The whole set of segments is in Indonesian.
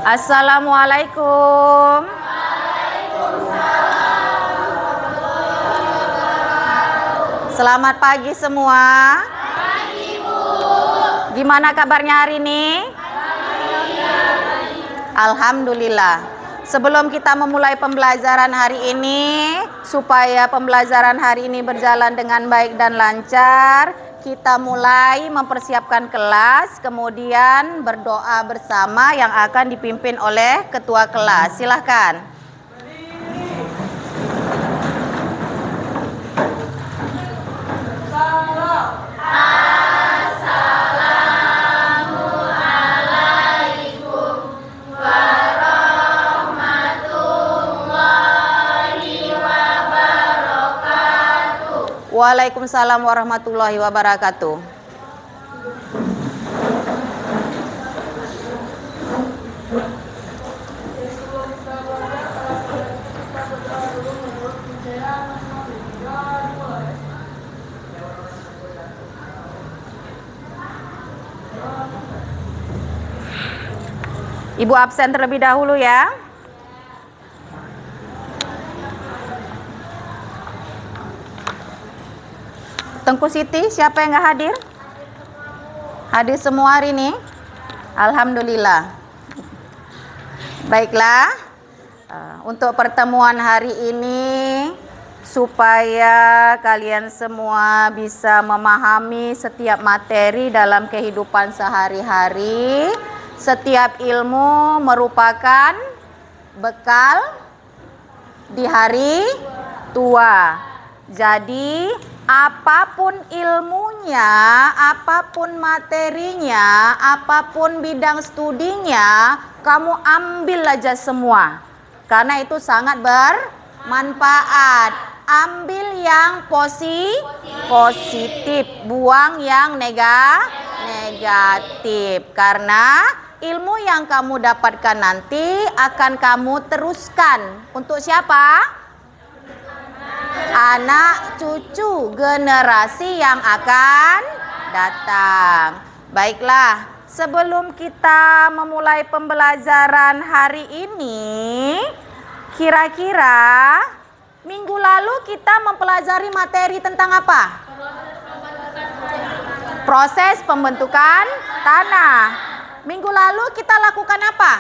Assalamualaikum. Selamat pagi semua. Gimana kabarnya hari ini? Alhamdulillah. Sebelum kita memulai pembelajaran hari ini, supaya pembelajaran hari ini berjalan dengan baik dan lancar, kita mulai mempersiapkan kelas, kemudian berdoa bersama yang akan dipimpin oleh ketua kelas. Silahkan. Waalaikumsalam warahmatullahi wabarakatuh. Ibu absen terlebih dahulu ya. Tengku Siti, siapa yang nggak hadir? Hadir semua hari ini? Alhamdulillah. Baiklah, untuk pertemuan hari ini, supaya kalian semua bisa memahami setiap materi dalam kehidupan sehari-hari, setiap ilmu merupakan bekal di hari tua. Jadi, apapun ilmunya, apapun materinya, apapun bidang studinya, kamu ambil aja semua. Karena itu sangat bermanfaat. Ambil yang positif, buang yang negatif. Karena ilmu yang kamu dapatkan nanti akan kamu teruskan. Untuk siapa? Anak cucu generasi yang akan datang. Baiklah, sebelum kita memulai pembelajaran hari ini, kira-kira minggu lalu kita mempelajari materi tentang apa? Proses pembentukan tanah. Minggu lalu kita lakukan apa?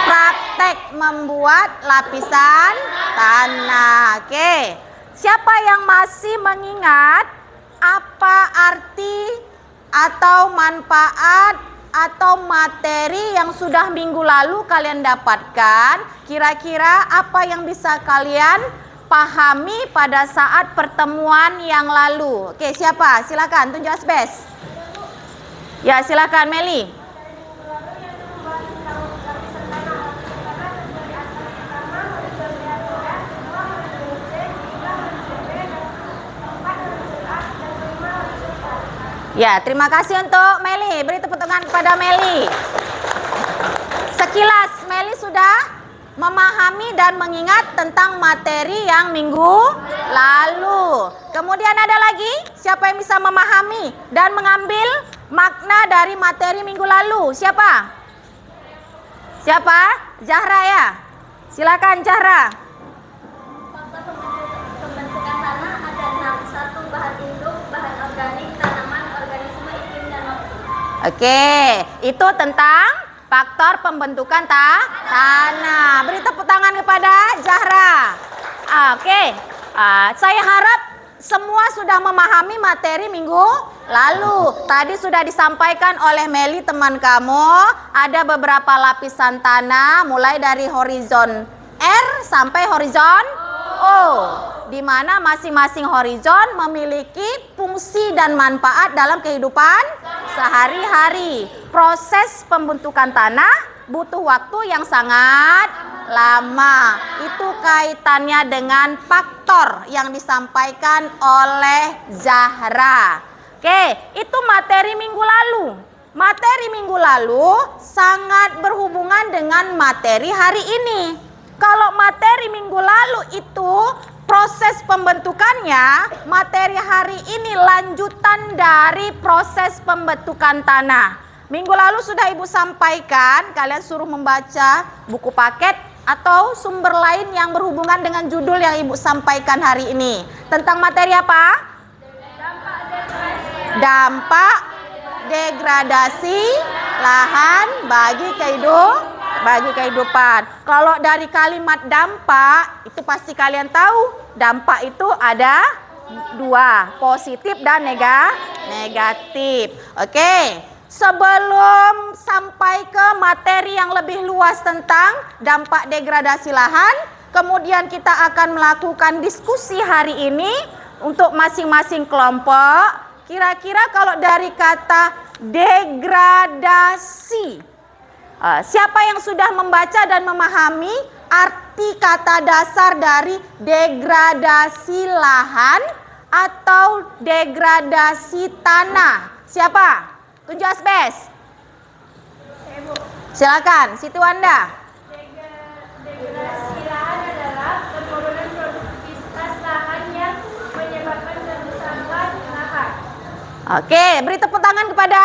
Praktek membuat lapisan tanah. Oke. Siapa yang masih mengingat apa arti atau manfaat atau materi yang sudah minggu lalu kalian dapatkan? Kira-kira apa yang bisa kalian pahami pada saat pertemuan yang lalu? Oke, siapa? Silakan tunjuk asbes. Ya, silakan Meli. Ya, terima kasih untuk Meli. Beri tepuk tangan kepada Meli. Sekilas Meli sudah memahami dan mengingat tentang materi yang minggu lalu. Kemudian ada lagi siapa yang bisa memahami dan mengambil makna dari materi minggu lalu? Siapa? Siapa? Zahra ya. Silakan Zahra. Pembentukan tanah ada 6. 1. Bahan induk, bahan organik, tanaman, organisme, iklim, dan waktu. Oke, itu tentang faktor pembentukan tanah. Beri tepuk tangan kepada Zahra. Oke, saya harap semua sudah memahami materi minggu lalu. Tadi sudah disampaikan oleh Meli teman kamu, ada beberapa lapisan tanah mulai dari horizon R sampai horizon O, di mana masing-masing horizon memiliki fungsi dan manfaat dalam kehidupan sehari-hari. Proses pembentukan tanah butuh waktu yang sangat lama. Itu kaitannya dengan faktor yang disampaikan oleh Zahra. Oke, itu materi minggu lalu. Materi minggu lalu sangat berhubungan dengan materi hari ini. Kalau materi minggu lalu itu proses pembentukannya, materi hari ini lanjutan dari proses pembentukan tanah. Minggu lalu sudah Ibu sampaikan, kalian suruh membaca buku paket atau sumber lain yang berhubungan dengan judul yang Ibu sampaikan hari ini. Tentang materi apa? Dampak degradasi lahan bagi kehidupan. Kalau dari kalimat dampak, itu pasti kalian tahu. Dampak itu ada dua, positif dan negatif. Oke, sebelum sampai ke materi yang lebih luas tentang dampak degradasi lahan, kemudian kita akan melakukan diskusi hari ini untuk masing-masing kelompok. Kira-kira kalau dari kata degradasi, siapa yang sudah membaca dan memahami arti kata dasar dari degradasi lahan atau degradasi tanah? Siapa? Tunjuk Asbes. Silakan, Siti Wanda. Degradasi lahan adalah penurunan produktivitas lahan yang menyebabkan kerusakan lahan. Oke, beri tepuk tangan kepada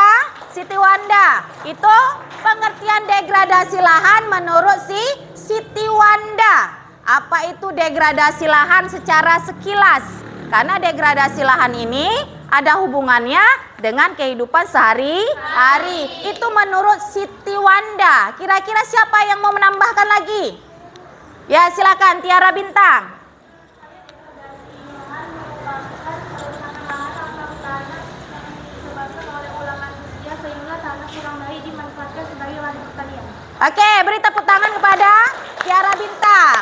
Siti Wanda. Itu pengertian degradasi lahan menurut Siti Wanda. Apa itu degradasi lahan secara sekilas? Karena degradasi lahan ini ada hubungannya dengan kehidupan sehari-hari. Itu menurut Siti Wanda. Kira-kira siapa yang mau menambahkan lagi? Ya, silakan Tiara Bintang. Oke, beri tepuk tangan kepada Tiara Bintang.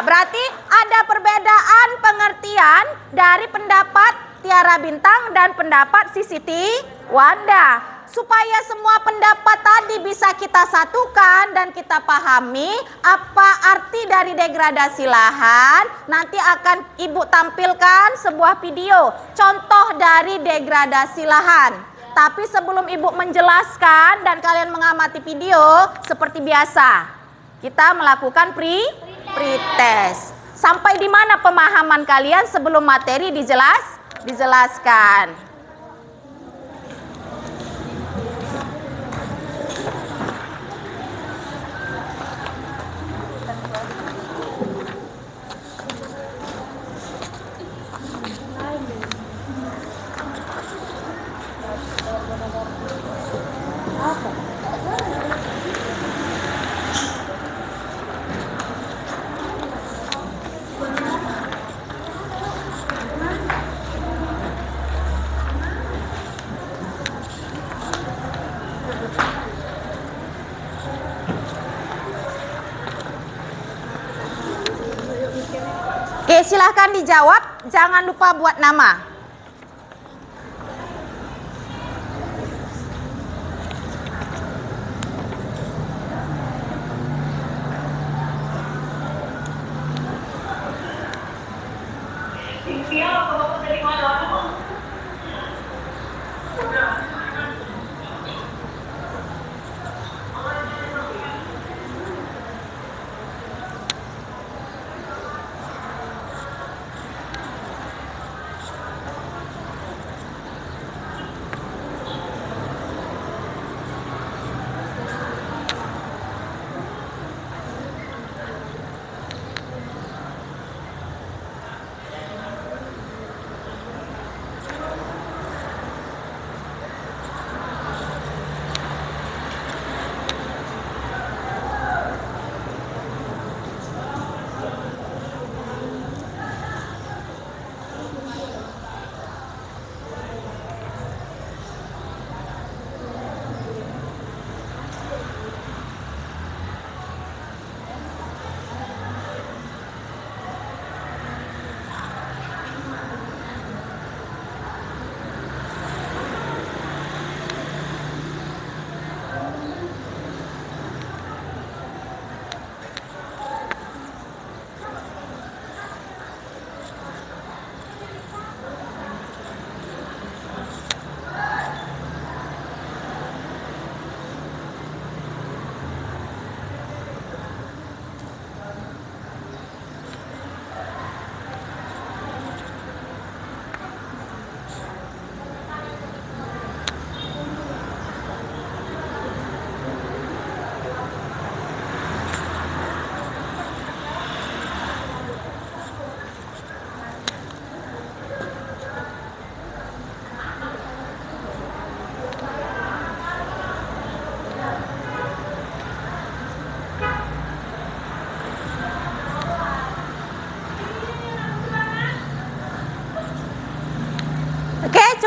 Berarti ada perbedaan pengertian dari pendapat Tiara Bintang dan pendapat Siti Wanda. Supaya semua pendapat tadi bisa kita satukan dan kita pahami apa arti dari degradasi lahan, nanti akan Ibu tampilkan sebuah video contoh dari degradasi lahan. Tapi sebelum Ibu menjelaskan dan kalian mengamati video, seperti biasa, kita melakukan pre-test. Sampai di mana pemahaman kalian sebelum materi dijelaskan? Oke, silahkan dijawab. Jangan lupa buat nama.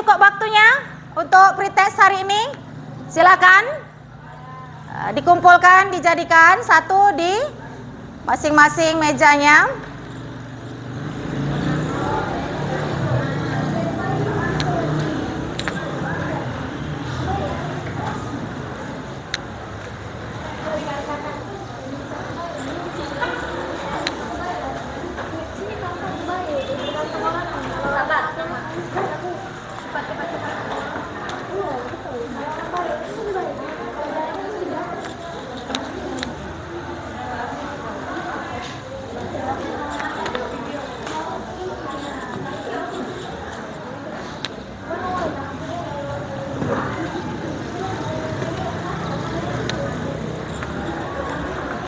cukup waktunya untuk pretest hari ini? Silakan. Dikumpulkan, dijadikan satu di masing-masing mejanya.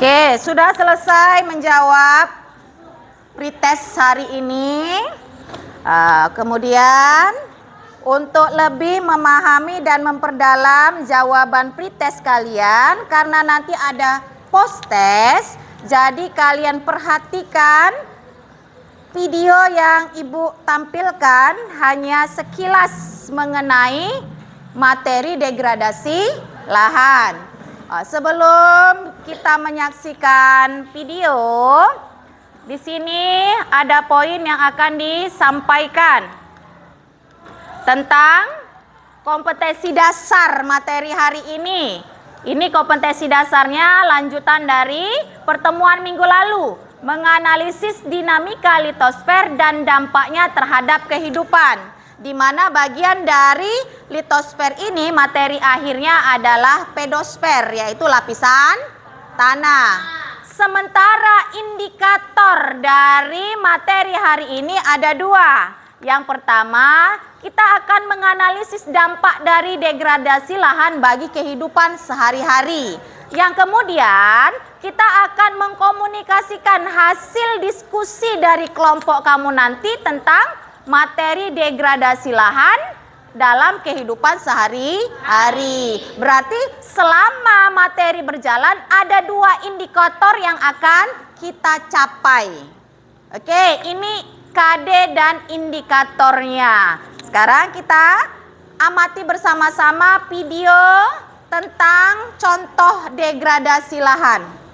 Oke, sudah selesai menjawab pretest hari ini. Kemudian untuk lebih memahami dan memperdalam jawaban pretest kalian, karena nanti ada post test, jadi kalian perhatikan video yang Ibu tampilkan hanya sekilas mengenai materi degradasi lahan. Sebelum kita menyaksikan video, di sini ada poin yang akan disampaikan tentang kompetensi dasar materi hari ini. Ini kompetensi dasarnya lanjutan dari pertemuan minggu lalu, menganalisis dinamika litosfer dan dampaknya terhadap kehidupan. Di mana bagian dari litosfer ini materi akhirnya adalah pedosfer, yaitu lapisan tanah. Sementara indikator dari materi hari ini ada dua. Yang pertama, kita akan menganalisis dampak dari degradasi lahan bagi kehidupan sehari-hari. Yang kemudian kita akan mengkomunikasikan hasil diskusi dari kelompok kamu nanti tentang materi degradasi lahan dalam kehidupan sehari-hari. Berarti selama materi berjalan ada dua indikator yang akan kita capai. Oke, ini KD dan indikatornya. Sekarang kita amati bersama-sama video tentang contoh degradasi lahan.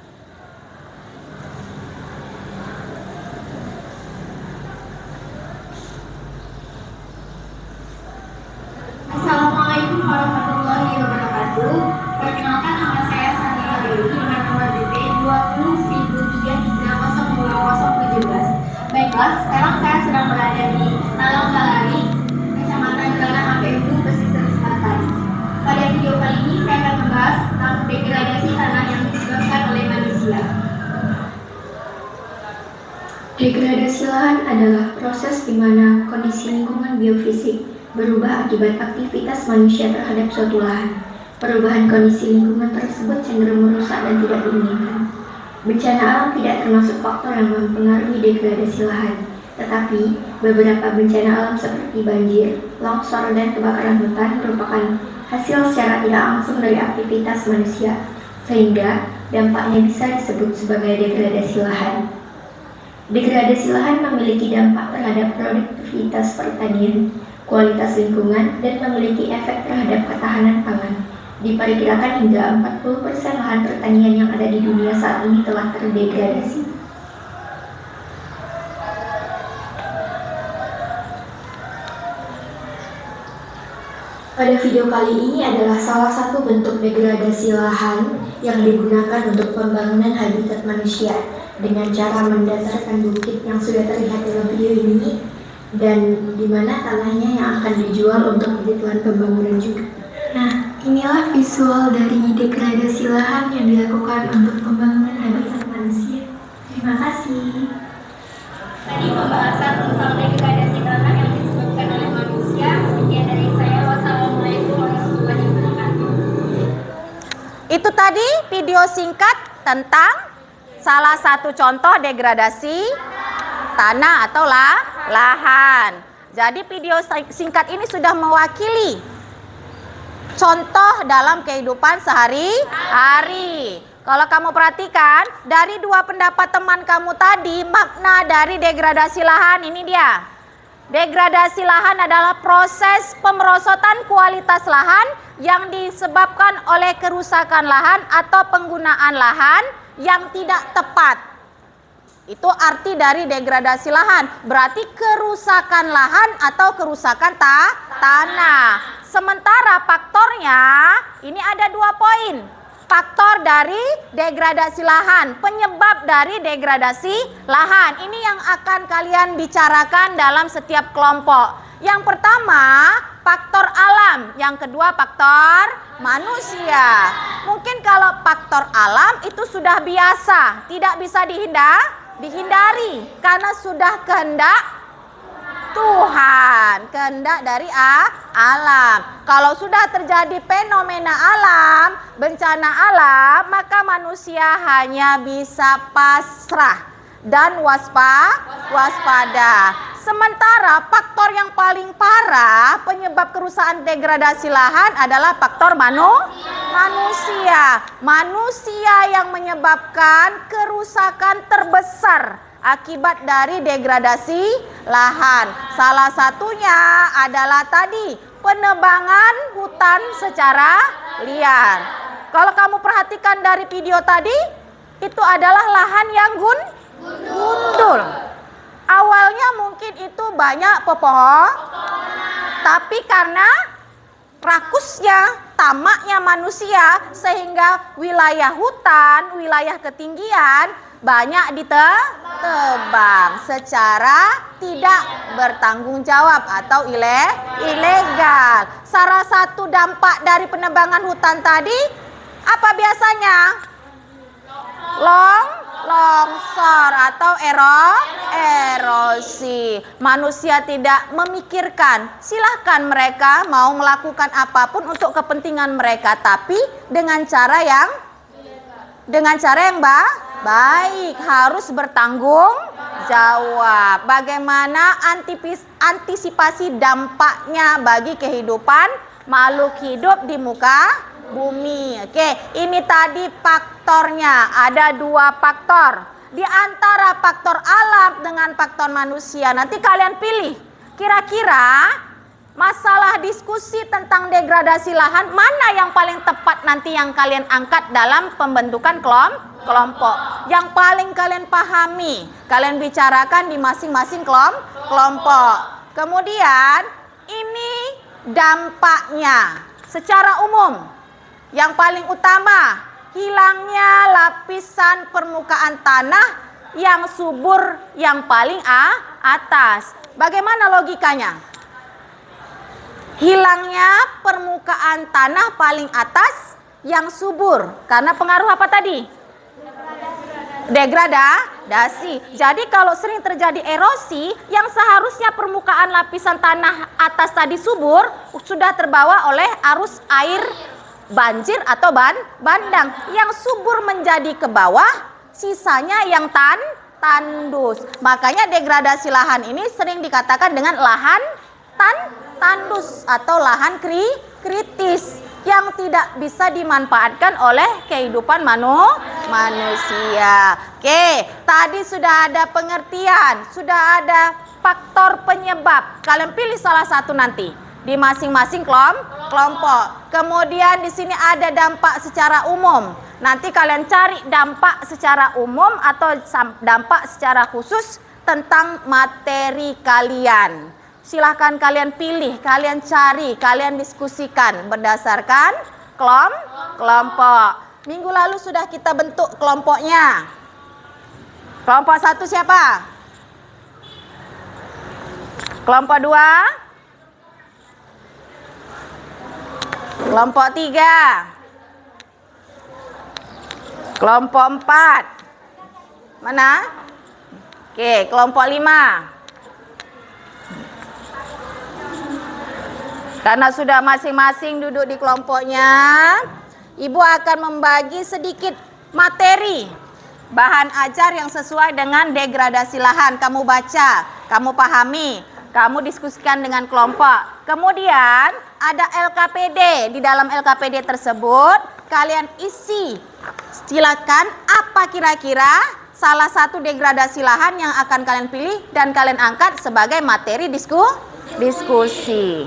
Assalamualaikum warahmatullahi wabarakatuh. Perkenalkan, nama saya Sania Dewi dengan nomor DP 20.1033002017. Baiklah, sekarang saya sedang berada di Talang Galari, Kecamatan Jalan APU, Pesisir Selatan. Pada video kali ini saya akan membahas tentang degradasi tanah yang disebabkan oleh manusia. Degradasi lahan adalah proses di mana kondisi lingkungan biofisik berubah akibat aktivitas manusia terhadap suatu lahan. Perubahan kondisi lingkungan tersebut cenderung merusak dan tidak diinginkan. Bencana alam tidak termasuk faktor yang mempengaruhi degradasi lahan, tetapi beberapa bencana alam seperti banjir, longsor, dan kebakaran hutan merupakan hasil secara tidak langsung dari aktivitas manusia, sehingga dampaknya bisa disebut sebagai degradasi lahan. Degradasi lahan memiliki dampak terhadap produktivitas pertanian, kualitas lingkungan, dan memiliki efek terhadap ketahanan pangan. Diperkirakan hingga 40% lahan pertanian yang ada di dunia saat ini telah terdegradasi. Pada video kali ini adalah salah satu bentuk degradasi lahan yang digunakan untuk pembangunan habitat manusia dengan cara mendatarkan bukit yang sudah terlihat dalam video ini, dan di mana tanahnya yang akan dijual untuk kebutuhan pembangunan juga. Nah, inilah visual dari degradasi lahan yang dilakukan untuk pembangunan habitat manusia. Terima kasih. Tadi pembahasan tentang degradasi tanah yang disebabkan oleh manusia. Sekian dari saya. Wassalamualaikum warahmatullahi wabarakatuh. Itu tadi video singkat tentang salah satu contoh degradasi tanah atau lahan. Jadi video singkat ini sudah mewakili contoh dalam kehidupan sehari-hari. Kalau kamu perhatikan dari dua pendapat teman kamu tadi, makna dari degradasi lahan ini dia. Degradasi lahan adalah proses pemerosotan kualitas lahan yang disebabkan oleh kerusakan lahan atau penggunaan lahan yang tidak tepat. Itu arti dari degradasi lahan. Berarti kerusakan lahan atau kerusakan tanah. Sementara faktornya, ini ada 2 poin. Faktor dari degradasi lahan, penyebab dari degradasi lahan. Ini yang akan kalian bicarakan dalam setiap kelompok. Yang pertama, faktor alam. Yang kedua, faktor manusia. Mungkin kalau faktor alam itu sudah biasa, tidak bisa dihindari karena sudah kehendak Tuhan, kehendak dari alam. Kalau sudah terjadi fenomena alam, bencana alam, maka manusia hanya bisa pasrah dan waspada. Sementara faktor yang paling parah penyebab kerusakan degradasi lahan adalah faktor manusia. Manusia yang menyebabkan kerusakan terbesar akibat dari degradasi lahan. Salah satunya adalah tadi penebangan hutan secara liar. Kalau kamu perhatikan dari video tadi, itu adalah lahan yang gundul. Awalnya mungkin itu banyak pepohonan, tapi karena rakusnya, tamaknya manusia, sehingga wilayah hutan, wilayah ketinggian banyak ditebang secara tidak bertanggung jawab atau ilegal. Salah satu dampak dari penebangan hutan tadi apa biasanya? Longsor atau erosi. Manusia tidak memikirkan, silahkan mereka mau melakukan apapun untuk kepentingan mereka, tapi dengan cara yang baik, harus bertanggung jawab. Bagaimana antisipasi dampaknya bagi kehidupan makhluk hidup di muka bumi. Oke, ini tadi faktornya. Ada 2 faktor. Di antara faktor alam dengan faktor manusia. Nanti kalian pilih. Kira-kira masalah diskusi tentang degradasi lahan mana yang paling tepat nanti yang kalian angkat dalam pembentukan kelompok. Yang paling kalian pahami, kalian bicarakan di masing-masing kelompok. Kemudian ini dampaknya secara umum. Yang paling utama, hilangnya lapisan permukaan tanah yang subur yang paling atas. Bagaimana logikanya? Hilangnya permukaan tanah paling atas yang subur. Karena pengaruh apa tadi? Degradasi. Jadi kalau sering terjadi erosi, yang seharusnya permukaan lapisan tanah atas tadi subur, sudah terbawa oleh arus air banjir atau bandang. Yang subur menjadi ke bawah, sisanya yang tandus. Makanya degradasi lahan ini sering dikatakan dengan lahan tandus atau lahan kritis yang tidak bisa dimanfaatkan oleh kehidupan manusia. Oke, tadi sudah ada pengertian, sudah ada faktor penyebab. Kalian pilih salah satu nanti di masing-masing kelompok. Kemudian di sini ada dampak secara umum. Nanti kalian cari dampak secara umum atau dampak secara khusus tentang materi kalian. Silahkan kalian pilih, kalian cari, kalian diskusikan berdasarkan kelompok. Minggu lalu sudah kita bentuk kelompoknya. Kelompok 1 siapa? Kelompok 2? Kelompok 3? Kelompok 4? Mana? Oke, kelompok 5. Karena sudah masing-masing duduk di kelompoknya, Ibu akan membagi sedikit materi bahan ajar yang sesuai dengan degradasi lahan. Kamu baca, kamu pahami, kamu diskusikan dengan kelompok. Kemudian ada LKPD. Di dalam LKPD tersebut kalian isi, silakan apa kira-kira salah satu degradasi lahan yang akan kalian pilih dan kalian angkat sebagai materi diskusi.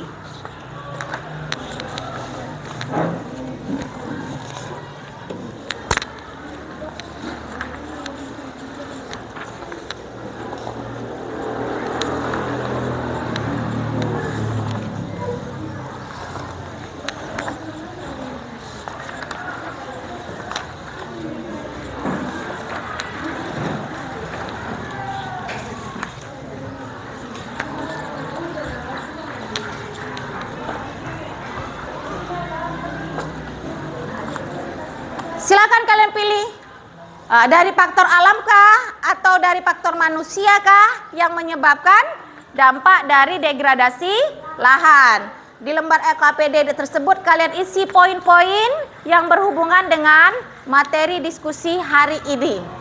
Silakan kalian pilih dari faktor alamkah atau dari faktor manusiakah yang menyebabkan dampak dari degradasi lahan. Di lembar LKPD tersebut kalian isi poin-poin yang berhubungan dengan materi diskusi hari ini.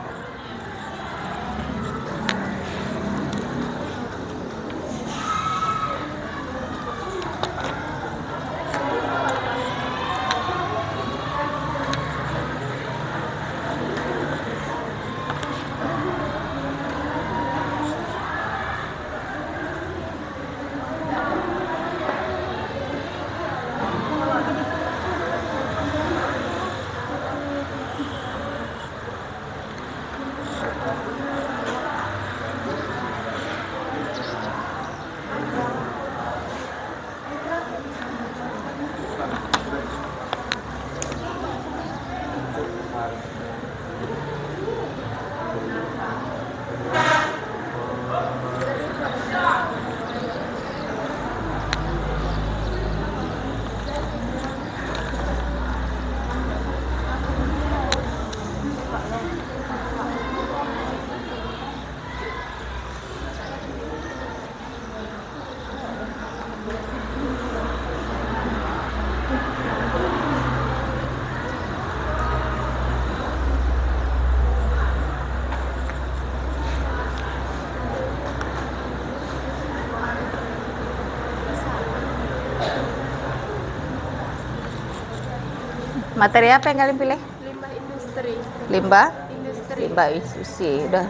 Materi apa yang kalian pilih? Limbah industri. Limbah? Industri. Limbah industri. Udah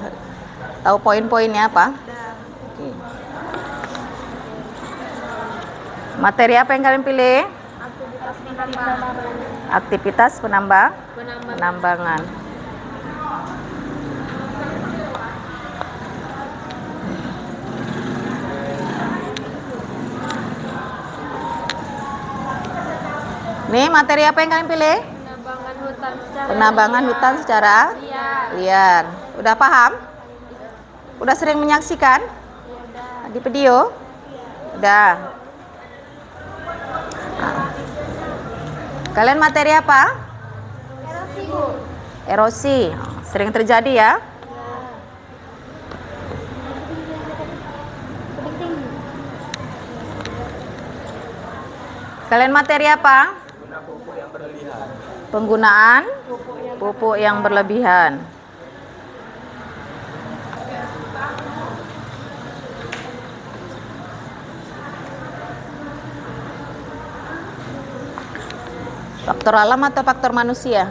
tahu poin-poinnya apa? Udah. Oke. Materi apa yang kalian pilih? Aktivitas penambangan. Aktivitas penambangan. Nih, materi apa yang kalian pilih? Penambangan hutan secara liar. Udah paham? Udah sering menyaksikan? Di video? Udah. Kalian materi apa? Erosi, Bu. Erosi. Sering terjadi ya? Kalian materi apa? Penggunaan pupuk yang berlebihan. Faktor alam atau faktor manusia?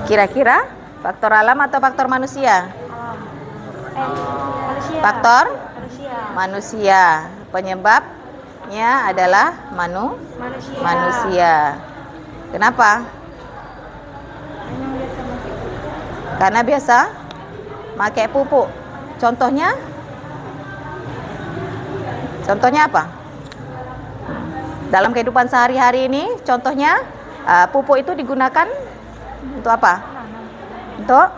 Kira-kira faktor alam atau faktor manusia? Manusia. Faktor Manusia. manusia. Penyebabnya adalah manusia. Kenapa? Karena biasa pakai pupuk. Contohnya? Contohnya apa? Dalam kehidupan sehari-hari ini, contohnya pupuk itu digunakan untuk apa? Untuk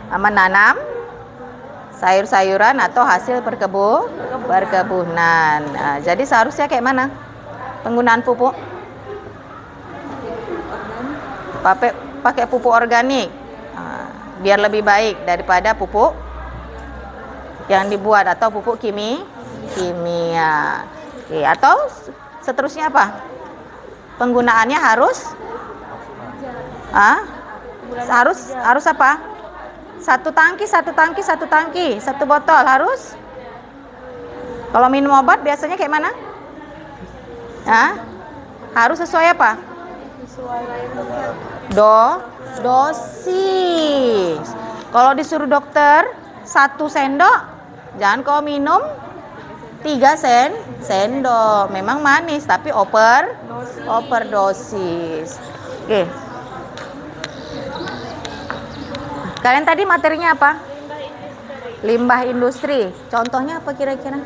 menanam sayur-sayuran atau hasil perkebunan. Jadi seharusnya kayak mana penggunaan pupuk? Pakai pupuk organik, biar lebih baik daripada pupuk yang dibuat atau pupuk kimia. Oke, atau seterusnya apa? Penggunaannya harus harus apa? Satu tangki, satu botol harus. Kalau minum obat biasanya kayak mana? Harus sesuai apa? Dosis. Kalau disuruh dokter 1 sendok, jangan kau minum 3 sendok. Memang manis tapi overdosis. Oke. Kalian tadi materinya apa? Limbah industri. Contohnya apa kira-kira?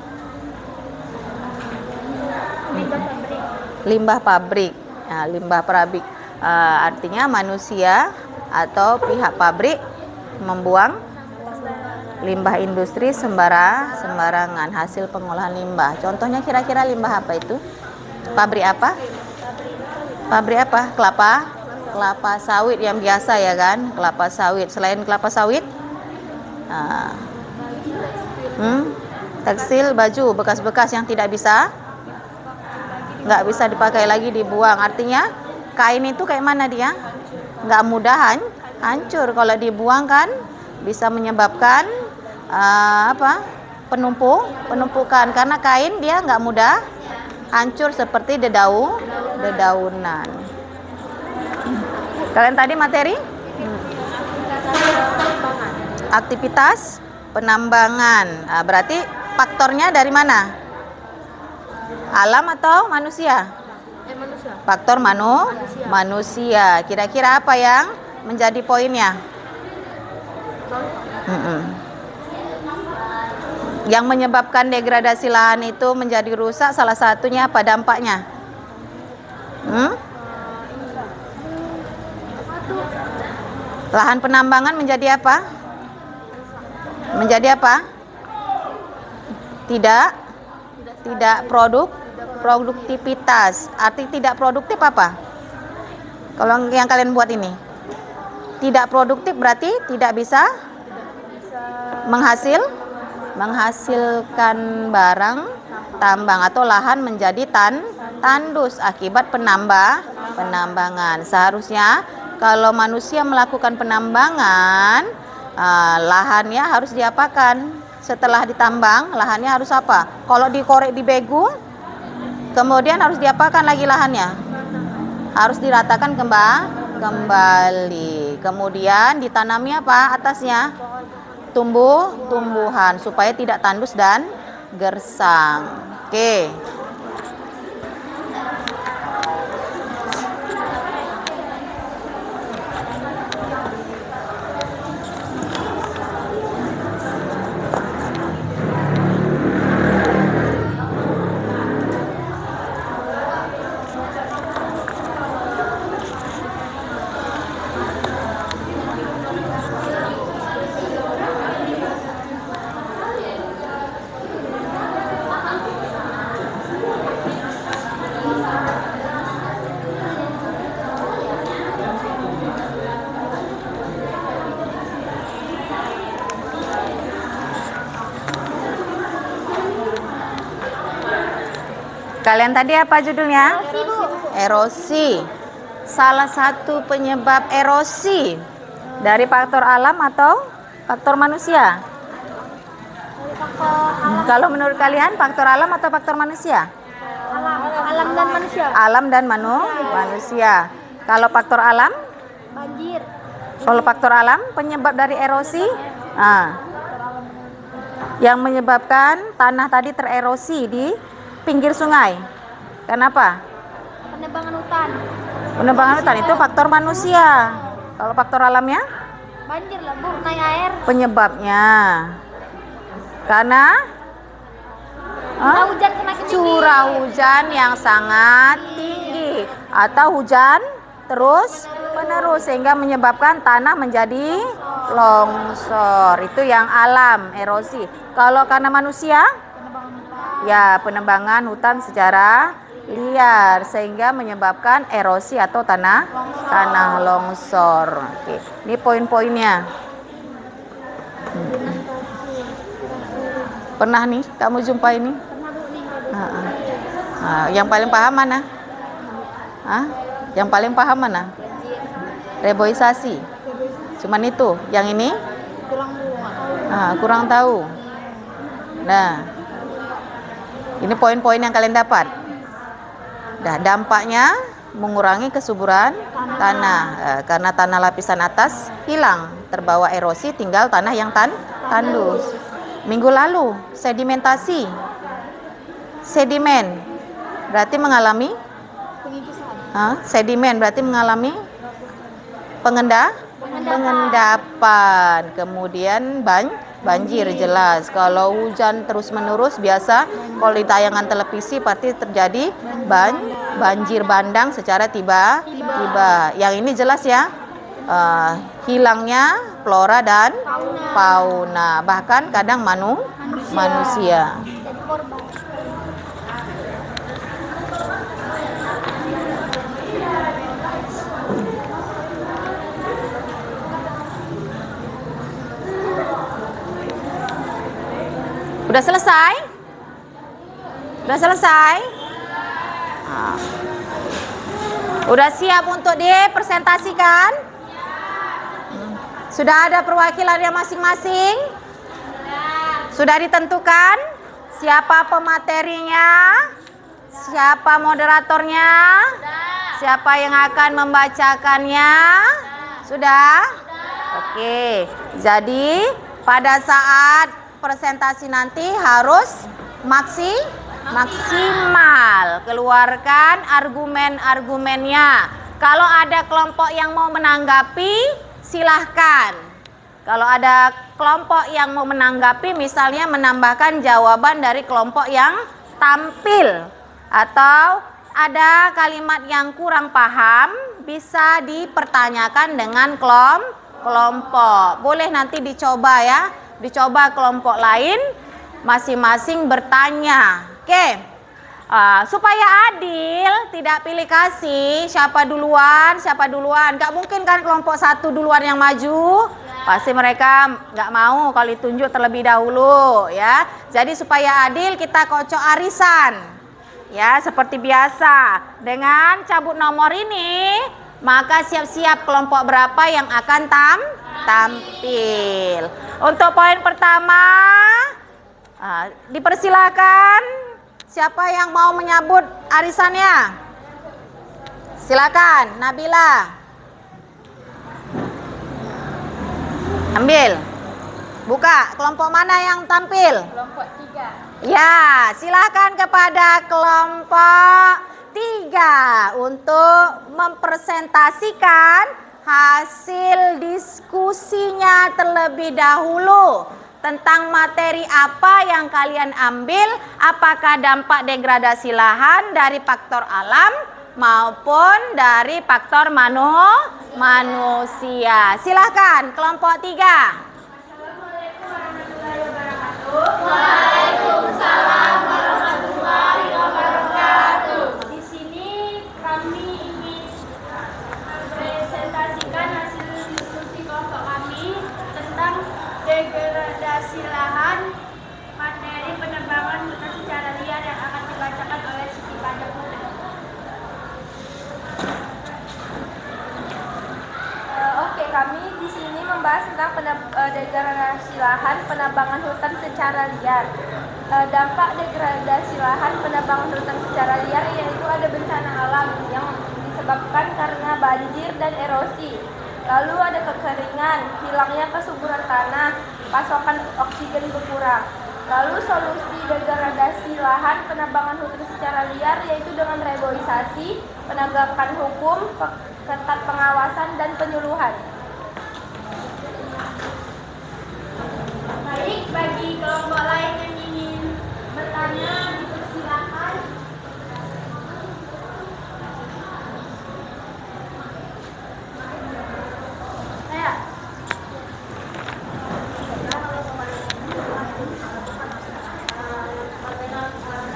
Limbah pabrik. Nah, limbah pabrik artinya manusia atau pihak pabrik membuang limbah industri sembarangan hasil pengolahan limbah. Contohnya kira-kira limbah apa itu? Pabrik apa? Pabrik apa? Kelapa sawit yang biasa ya kan? Kelapa sawit. Selain kelapa sawit, tekstil, baju, bekas-bekas yang nggak bisa dipakai lagi, dibuang. Artinya kain itu kayak mana dia? Nggak mudah hancur. Kalau dibuang kan bisa menyebabkan penumpukan, karena kain dia nggak mudah hancur seperti dedaunan. Kalian tadi materi aktivitas penambangan. Berarti faktornya dari mana? Alam atau manusia? Faktor manusia. Kira-kira apa yang menjadi poinnya? Yang menyebabkan degradasi lahan itu menjadi rusak, salah satunya apa dampaknya? Lahan penambangan menjadi apa? Tidak produktivitas. Arti tidak produktif apa? Kalau yang kalian buat ini tidak produktif berarti tidak bisa menghasilkan barang tambang atau lahan menjadi tandus akibat penambangan. Seharusnya kalau manusia melakukan penambangan, lahannya harus diapakan? Setelah ditambang, lahannya harus apa? Kalau dikorek dibegu, kemudian harus diapakan lagi lahannya? Harus diratakan kembali. Kemudian ditanami apa atasnya? Tumbuhan supaya tidak tandus dan gersang. Oke. Kalian tadi apa judulnya? Erosi. Salah satu penyebab erosi dari faktor alam atau faktor manusia? Kalau menurut kalian faktor alam atau faktor manusia? Alam dan manusia. Alam dan manusia. Kalau faktor alam? Banjir. Kalau faktor alam penyebab dari erosi? Yang menyebabkan tanah tadi tererosi di pinggir sungai. Kenapa? Penebangan hutan. Penebangan hutan itu faktor manusia. Kalau faktor alamnya? Banjir lah, Bu, naik air. Penyebabnya karena Hujan semakin tinggi. curah hujan yang sangat tinggi atau hujan terus menerus sehingga menyebabkan tanah menjadi longsor. Itu yang alam, erosi. Kalau karena manusia? Ya, penebangan hutan secara liar sehingga menyebabkan erosi atau tanah longsor. Oke, ini poin-poinnya. Pernah nih kamu jumpa ini? Yang paling paham mana? Yang paling paham mana? Reboisasi. Cuman itu. Yang ini? Kurang tahu. Nah, ini poin-poin yang kalian dapat. Dampaknya mengurangi kesuburan tanah. Karena tanah lapisan atas hilang, terbawa erosi, tinggal tanah yang tandus. Minggu lalu, sedimentasi. Sedimen berarti mengalami sedimen berarti mengalami pengendapan. Kemudian banjir jelas. Kalau hujan terus menerus biasa kalau di tayangan televisi pasti terjadi banjir bandang secara tiba-tiba. Yang ini jelas ya, hilangnya flora dan fauna, bahkan kadang manusia. Jadi korban. Udah selesai? Udah selesai? Nah. Udah siap untuk dipresentasikan? Sudah ada perwakilannya masing-masing? Sudah ditentukan? Siapa pematerinya? Siapa moderatornya? Siapa yang akan membacakannya? Sudah? Oke. Jadi pada saat presentasi nanti harus maksimal, keluarkan argumen-argumennya. Kalau ada kelompok yang mau menanggapi, silahkan. Kalau ada kelompok yang mau menanggapi, misalnya menambahkan jawaban dari kelompok yang tampil, atau ada kalimat yang kurang paham, bisa dipertanyakan dengan kelompok. Boleh nanti dicoba ya. Dicoba kelompok lain, masing-masing bertanya. Oke, supaya adil, tidak pilih kasih siapa duluan. Gak mungkin kan kelompok satu duluan yang maju. Pasti mereka gak mau kalau ditunjuk terlebih dahulu ya. Jadi supaya adil kita kocok arisan ya, seperti biasa. Dengan cabut nomor ini, maka siap-siap kelompok berapa yang akan tampil. Untuk poin pertama, dipersilakan siapa yang mau menyambut arisannya. Silakan, Nabila. Ambil. Buka, kelompok mana yang tampil? Kelompok 3. Ya, silakan kepada kelompok 3 untuk mempresentasikan hasil diskusinya terlebih dahulu tentang materi apa yang kalian ambil, apakah dampak degradasi lahan dari faktor alam maupun dari faktor manusia. Silakan kelompok 3. Assalamualaikum warahmatullahi wabarakatuh. Waalaikumsalam warahmatullahi wabarakatuh. Di sini kami ingin presentasikan hasil diskusi kelompok kami tentang degradasi lahan, materi penebangan hutan secara liar yang akan dibacakan oleh Siti Pada Putri. Oke, kami di sini membahas tentang degradasi lahan, penebangan hutan secara liar. Dampak degradasi lahan, penebangan hutan secara liar yaitu ada bencana alam yang disebabkan karena banjir dan erosi. Lalu ada kekeringan, hilangnya kesuburan tanah, pasokan oksigen berkurang. Lalu solusi degradasi lahan, penebangan hutan secara liar yaitu dengan reboisasi, penegakan hukum, ketat pengawasan dan penyuluhan. Baik, bagi kelompok lain yang ingin bertanya, dipersilakan.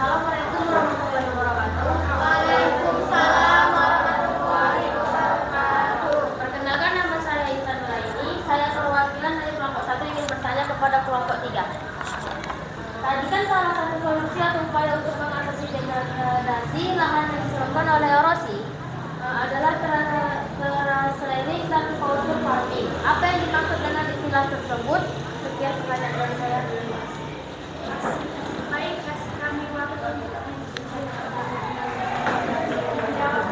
Assalamualaikum warahmatullahi wabarakatuh. Waalaikumsalam warahmatullahi wabarakatuh. Perkenalkan, nama saya Intan Nuraini. Saya perwakilan dari kelompok 1 ingin bertanya kepada kelompok 3. Tadi kan salah satu solusi atau upaya untuk mengatasi degradasi lahan yang disebabkan oleh erosi adalah terasering dan culture farming. Apa yang dimaksud dengan istilah tersebut? Sekian pertanyaan dari saya. Baik, kasih kami waktu untuk menjawab.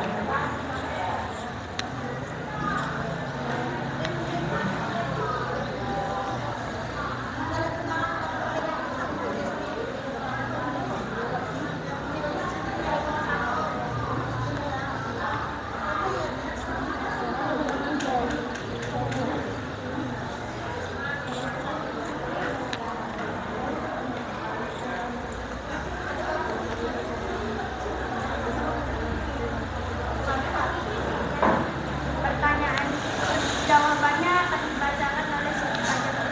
Jawabannya akan dibacakan oleh Siti Fajar.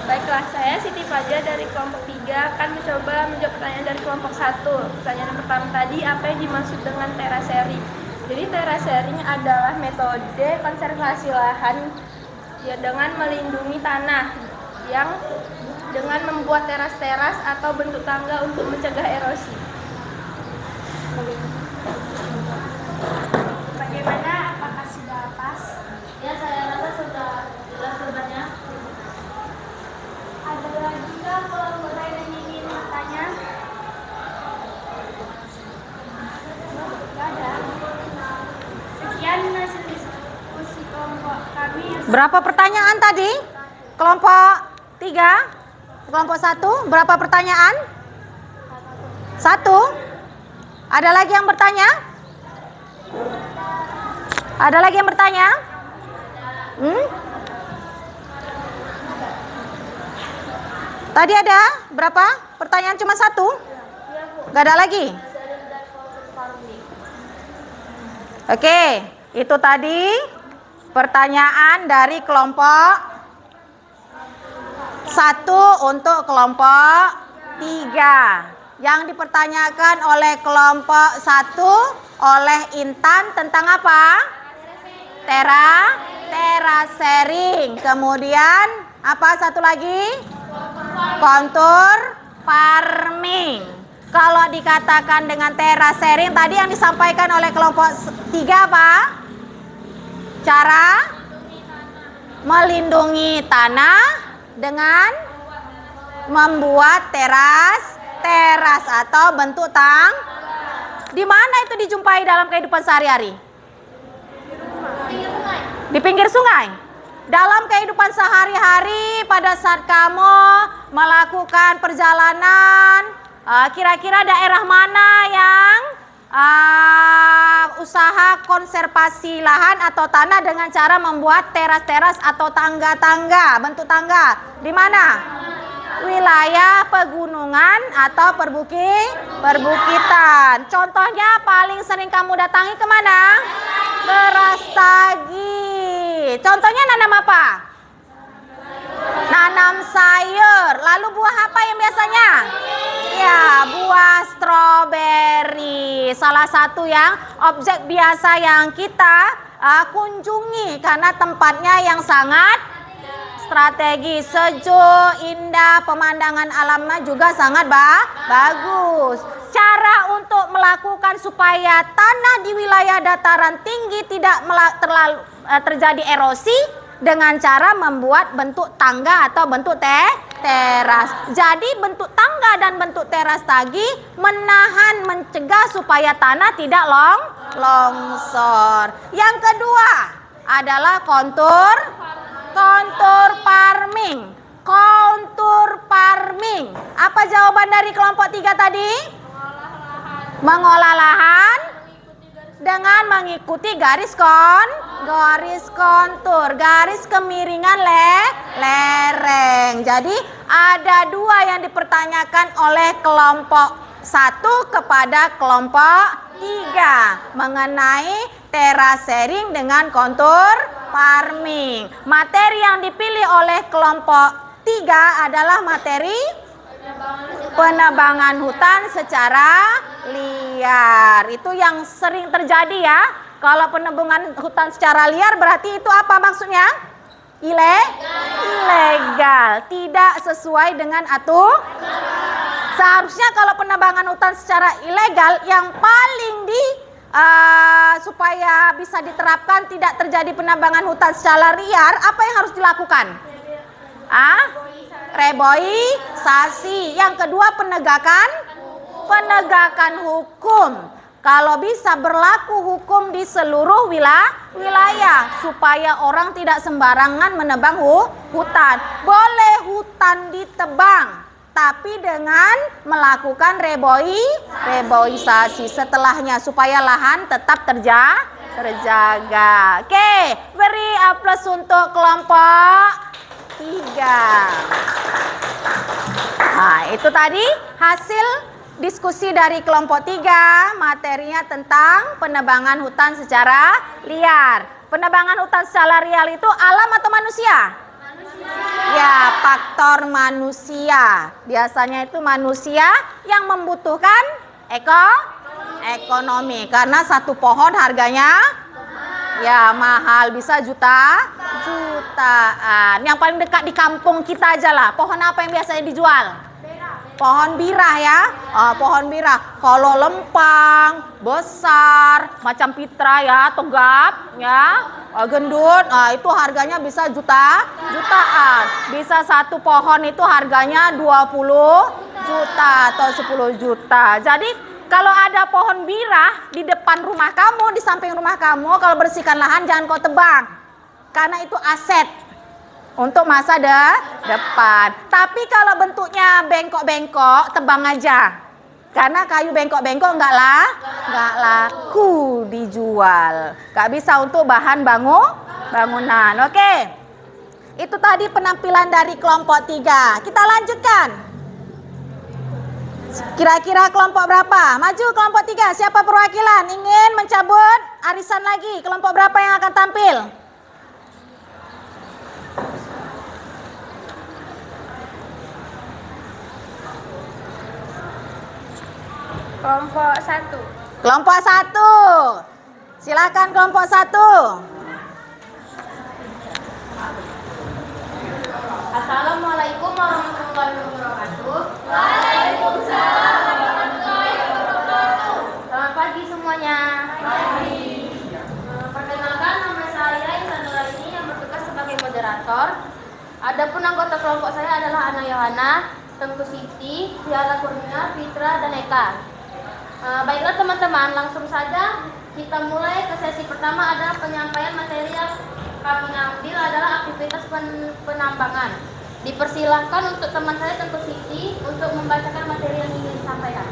Baiklah, saya Siti Fajar dari kelompok 3 akan mencoba menjawab pertanyaan dari kelompok 1. Pertanyaan pertama tadi, apa yang dimaksud dengan terasering? Jadi terasering adalah metode konservasi lahan ya dengan melindungi tanah yang dengan membuat teras-teras atau bentuk tangga untuk mencegah erosi. Bagaimana? Apakah sudah pas? Ya, saya rasa sudah jelas jawabannya. Ada lagi nggak kelompok lain yang ingin bertanya? Nggak ada. Sekian hasil diskusi kelompok kami. Berapa pertanyaan tadi? Kelompok 3? Kelompok 1? Berapa pertanyaan? 1? Ada lagi yang bertanya? Ada lagi yang bertanya? Tadi ada berapa? Pertanyaan cuma 1? Gak ada lagi? Oke, itu tadi pertanyaan dari kelompok 1 untuk kelompok 3. Yang dipertanyakan oleh kelompok 1 oleh Intan tentang apa? Terasering. Kemudian apa satu lagi? Kontur farming. Kalau dikatakan dengan terasering tadi yang disampaikan oleh kelompok 3 apa? Cara melindungi tanah dengan membuat teras atau bentuk di mana itu dijumpai dalam kehidupan sehari-hari? Di pinggir sungai. Dalam kehidupan sehari-hari pada saat kamu melakukan perjalanan, kira-kira daerah mana yang usaha konservasi lahan atau tanah dengan cara membuat teras-teras atau tangga-tangga, bentuk tangga? Di mana? Wilayah pegunungan atau perbukitan. Contohnya paling sering kamu datangi kemana? Brastagi. Contohnya nanam apa? Nanam sayur. Lalu buah apa yang biasanya? Ya, buah stroberi. Salah satu yang objek biasa yang kita kunjungi karena tempatnya yang sangat strategi, sejuk, indah, pemandangan alamnya juga sangat bagus. Cara untuk melakukan supaya tanah di wilayah dataran tinggi tidak terlalu terjadi erosi dengan cara membuat bentuk tangga atau bentuk teras. Jadi bentuk tangga dan bentuk teras tadi mencegah supaya tanah tidak longsor. Yang kedua adalah kontur farming. Kontur farming. Apa jawaban dari kelompok 3 tadi? Mengolah lahan dengan mengikuti garis kontur, garis kemiringan lereng. Jadi ada 2 yang dipertanyakan oleh kelompok 1 kepada kelompok 3 mengenai terasering dengan kontur farming. Materi yang dipilih oleh kelompok 3 adalah materi penebangan hutan secara liar. Itu yang sering terjadi ya. Kalau penebangan hutan secara liar berarti itu apa maksudnya? Ilegal. Tidak sesuai dengan aturan. Seharusnya kalau penebangan hutan secara ilegal yang paling supaya bisa diterapkan tidak terjadi penebangan hutan secara liar, apa yang harus dilakukan? Reboisasi. Yang kedua penegakan hukum. Kalau bisa berlaku hukum di seluruh wilayah supaya orang tidak sembarangan menebang hutan. Boleh hutan ditebang tapi dengan melakukan reboisasi setelahnya supaya lahan tetap terjaga. Oke, beri aplaus untuk kelompok 3. Nah, itu tadi hasil diskusi dari kelompok 3, materinya tentang penebangan hutan secara liar. Penebangan hutan secara real itu alam atau manusia? Ya, faktor manusia. Biasanya itu manusia yang membutuhkan ekonomi. Karena satu pohon harganya ya mahal, bisa jutaan. Yang paling dekat di kampung kita aja lah. Pohon apa yang biasanya dijual? Pohon birah ya. Pohon birah. Kalau lempang, besar, macam pitra ya, tegap ya, gendut, itu harganya bisa jutaan. Bisa satu pohon itu harganya 20 juta atau 10 juta. Jadi kalau ada pohon birah di depan rumah kamu, di samping rumah kamu, kalau bersihkan lahan jangan kau tebang. Karena itu aset untuk masa depan. Tapi kalau bentuknya bengkok-bengkok, tebang aja. Karena kayu bengkok-bengkok nggak laku dijual. Nggak bisa untuk bahan bangunan. Oke. Itu tadi penampilan dari kelompok 3. Kita lanjutkan. Kira-kira kelompok berapa? Maju kelompok 3. Siapa perwakilan? Ingin mencabut arisan lagi. Kelompok berapa yang akan tampil? Kelompok 1. Kelompok 1. Silakan kelompok 1. Assalamualaikum warahmatullahi wabarakatuh. Waalaikumsalam warahmatullahi wabarakatuh. Selamat pagi semuanya. Perkenalkan, nama saya Isandra ini yang bertugas sebagai moderator. Adapun anggota kelompok saya adalah Ana Yohana, Tengku Siti, Tiara Kurnia, Fitra, dan Eka. Baiklah teman-teman, langsung saja kita mulai ke sesi pertama. Ada penyampaian materi yang kami ambil adalah aktivitas penambangan. Dipersilahkan untuk teman saya Tengku Siti untuk membacakan materi yang ingin disampaikan.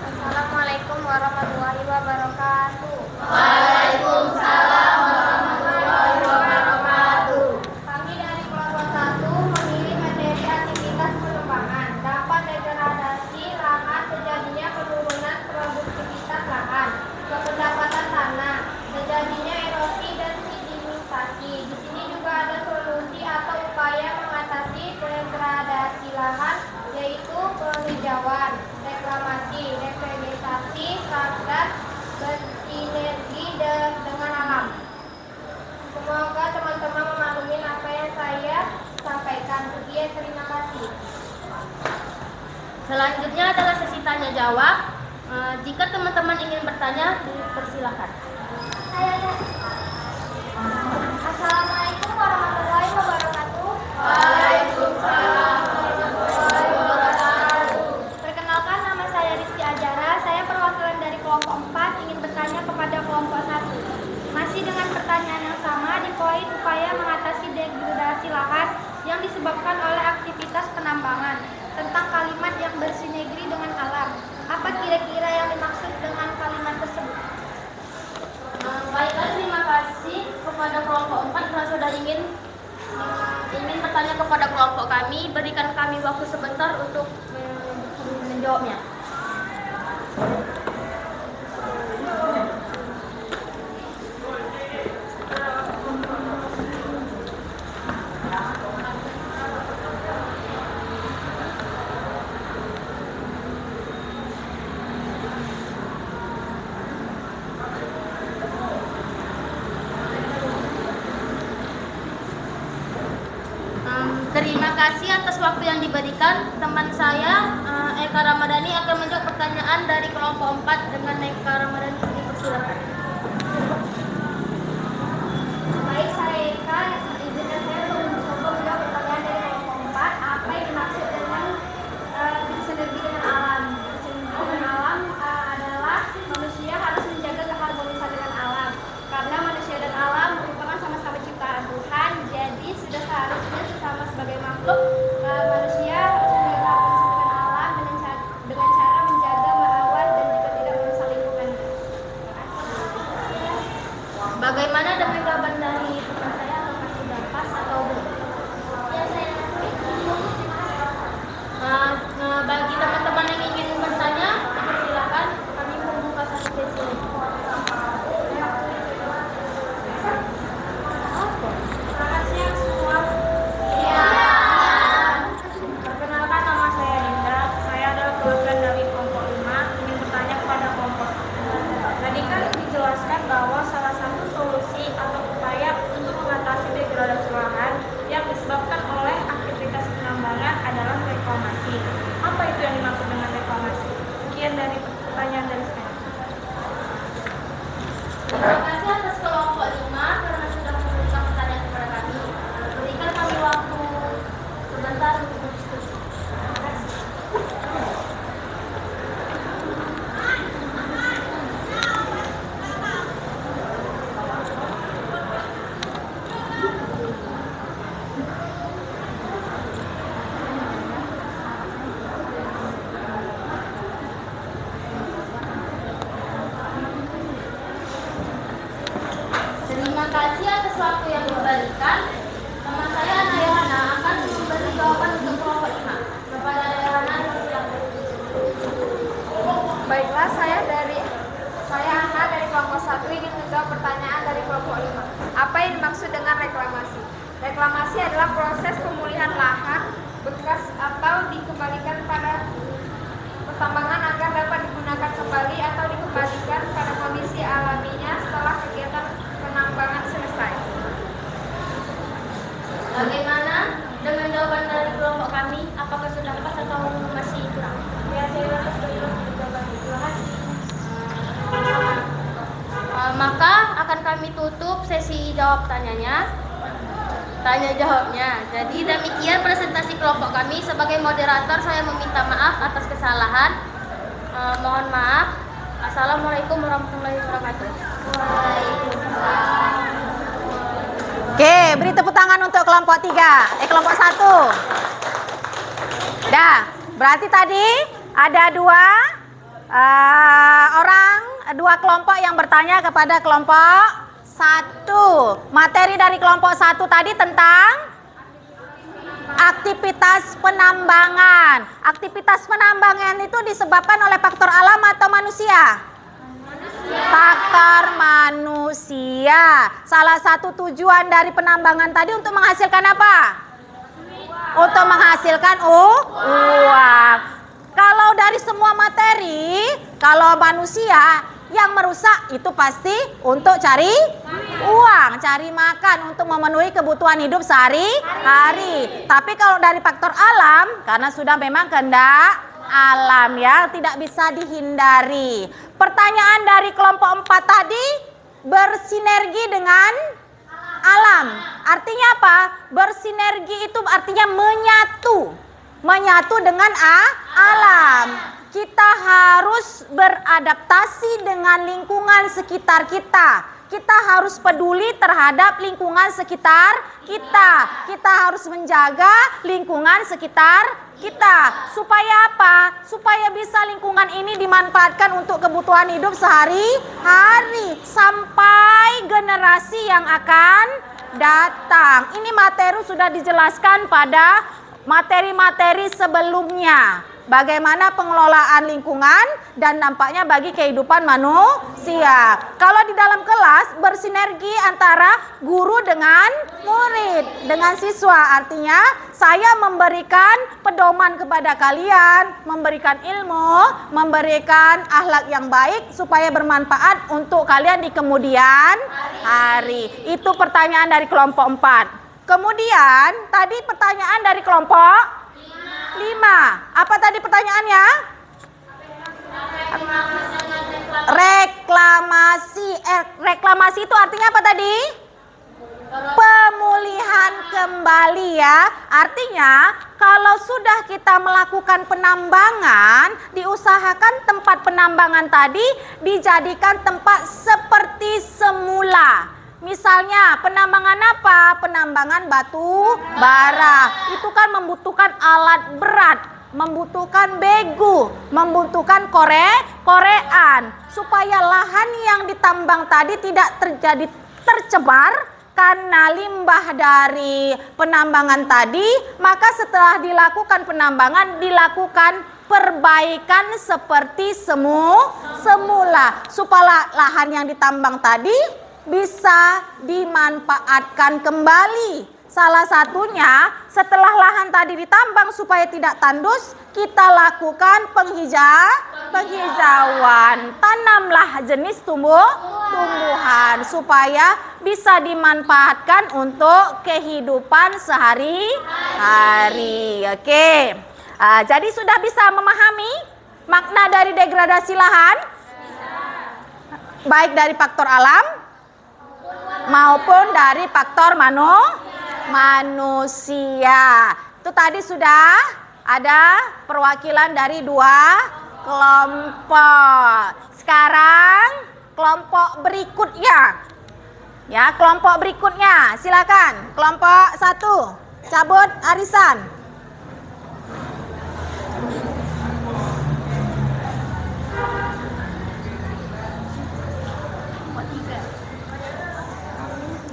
Assalamualaikum warahmatullahi wabarakatuh. Waalaikumsalam warahmatullahi wabarakatuh. Kami dari kelompok 1 memilih materi aktivitas penambangan. Dampak degradasi lahan, terjadinya penurunan produktivitas lahan, pendapatan tanah, terjadinya erosi dan sedimentasi. Di sini juga ada solusi atau upaya mengatasi degradasi lahan, yaitu penghijauan, reklamasi, revegetasi, serta bersinergi dengan alam. Semoga teman-teman memaklumi apa yang saya sampaikan. Sekian, terima kasih. Selanjutnya adalah sesi tanya jawab. Jika teman-teman ingin bertanya, dipersilakan. Assalamualaikum warahmatullahi wabarakatuh. Waalaikumsalam warahmatullahi wabarakatuh. Perkenalkan, nama saya Rizky Ajara. Saya perwakilan dari kelompok 4 ingin bertanya kepada kelompok 1. Masih dengan pertanyaan yang sama di poin upaya mengatasi degradasi lahan yang disebabkan oleh aktivitas penambangan. Tentang kalimat yang bersinergi dengan alam. Apa kira-kira yang dimaksud dengan kalimat tersebut? Baiklah, terima kasih kepada kelompok 4 karena sudah ingin bertanya kepada kelompok kami. Berikan kami waktu sebentar untuk menjawabnya. Terima kasih atas waktu yang diberikan. Teman saya Eka Ramadhani akan menjawab pertanyaan dari kelompok 4 dengan Eka Ramadhani. Dipersilakan. Baik, saya Eka. Izinkan saya untuk mencoba menjawab pertanyaan dari kelompok 4. Apa yang dimaksud dengan bersinergi dengan alam? Bersinergi dengan alam adalah manusia harus menjaga keharmonisan dengan alam. Karena manusia dan alam merupakan sama-sama ciptaan Tuhan. Jadi sudah seharusnya sesama sebagai makhluk, manusia harus menjaga keharmonisan dengan alam dengan cara menjaga, merawat, dan juga tidak merusak lingkungan. Terima kasih. Bagaimana dengan jawaban dari teman saya? Apakah sudah pas atau belum? Ya, saya Bagi teman-teman yang ingin bertanya, silakan. Kami membuka satu sesi. teman saya Ana Yohana akan memberi jawaban untuk kelompok 5. Kepada Ana Yohana, silakan. Baiklah, saya Ana dari kelompok 1 ingin menjawab pertanyaan dari kelompok 5. Apa yang dimaksud dengan reklamasi? Reklamasi adalah proses pemulihan lahan bekas atau dikembalikan pada pertambangan agar dapat digunakan kembali atau dikembalikan pada kondisi alaminya setelah kegiatan penambangan selesai. Bagaimana dengan jawaban dari kelompok kami? Apakah sudah pas atau masih kurang? Ya, saya rasa sudah jawaban. Terima kasih. Maka akan kami tutup sesi tanya jawabnya. Jadi demikian presentasi kelompok kami. Sebagai moderator saya meminta maaf atas kesalahan. Mohon maaf. Assalamualaikum warahmatullahi wabarakatuh. Waalaikumsalam. Oke, beri tepuk tangan untuk kelompok 3. Kelompok 1. Dah, berarti tadi ada dua kelompok yang bertanya kepada kelompok 1. Materi dari kelompok 1 tadi tentang aktivitas penambangan. Aktivitas penambangan itu disebabkan oleh faktor alam atau manusia? Faktor manusia. Salah satu tujuan dari penambangan tadi untuk menghasilkan apa? Untuk menghasilkan uang. Kalau dari semua materi, kalau manusia yang merusak itu pasti untuk cari uang, cari makan, untuk memenuhi kebutuhan hidup sehari-hari. Tapi kalau dari faktor alam, karena sudah memang kehendak alam ya, tidak bisa dihindari. Pertanyaan dari kelompok 4 tadi, bersinergi dengan alam. Artinya apa? Bersinergi itu artinya menyatu dengan alam. Kita harus beradaptasi dengan lingkungan sekitar kita. Kita harus peduli terhadap lingkungan sekitar kita. Kita harus menjaga lingkungan sekitar kita. Supaya apa? Supaya bisa lingkungan ini dimanfaatkan untuk kebutuhan hidup sehari-hari sampai generasi yang akan datang. Ini materi sudah dijelaskan pada materi-materi sebelumnya. Bagaimana pengelolaan lingkungan dan dampaknya bagi kehidupan manusia. Kalau di dalam kelas bersinergi antara guru dengan murid, dengan siswa. Artinya saya memberikan pedoman kepada kalian, memberikan ilmu, memberikan akhlak yang baik supaya bermanfaat untuk kalian di kemudian hari. Itu pertanyaan dari kelompok 4. Kemudian tadi pertanyaan dari kelompok 5. Apa tadi pertanyaannya? Reklamasi. Reklamasi itu artinya apa tadi? Pemulihan kembali ya. Artinya kalau sudah kita melakukan penambangan, diusahakan tempat penambangan tadi dijadikan tempat seperti semula. Misalnya penambangan apa? Penambangan batu bara. Itu kan membutuhkan alat berat, membutuhkan begu, membutuhkan korean. Supaya lahan yang ditambang tadi tidak terjadi tercemar karena limbah dari penambangan tadi, maka setelah dilakukan penambangan dilakukan perbaikan seperti semula supaya lahan yang ditambang tadi bisa dimanfaatkan kembali. Salah satunya setelah lahan tadi ditambang supaya tidak tandus, kita lakukan penghijauan. Tanamlah jenis tumbuhan supaya bisa dimanfaatkan untuk kehidupan sehari-hari. Oke. Jadi sudah bisa memahami makna dari degradasi lahan? Baik dari faktor alam maupun dari faktor manusia. Itu tadi sudah ada perwakilan dari 2 kelompok. Sekarang kelompok berikutnya. Ya, kelompok berikutnya. Silakan. Kelompok 1. Cabut arisan.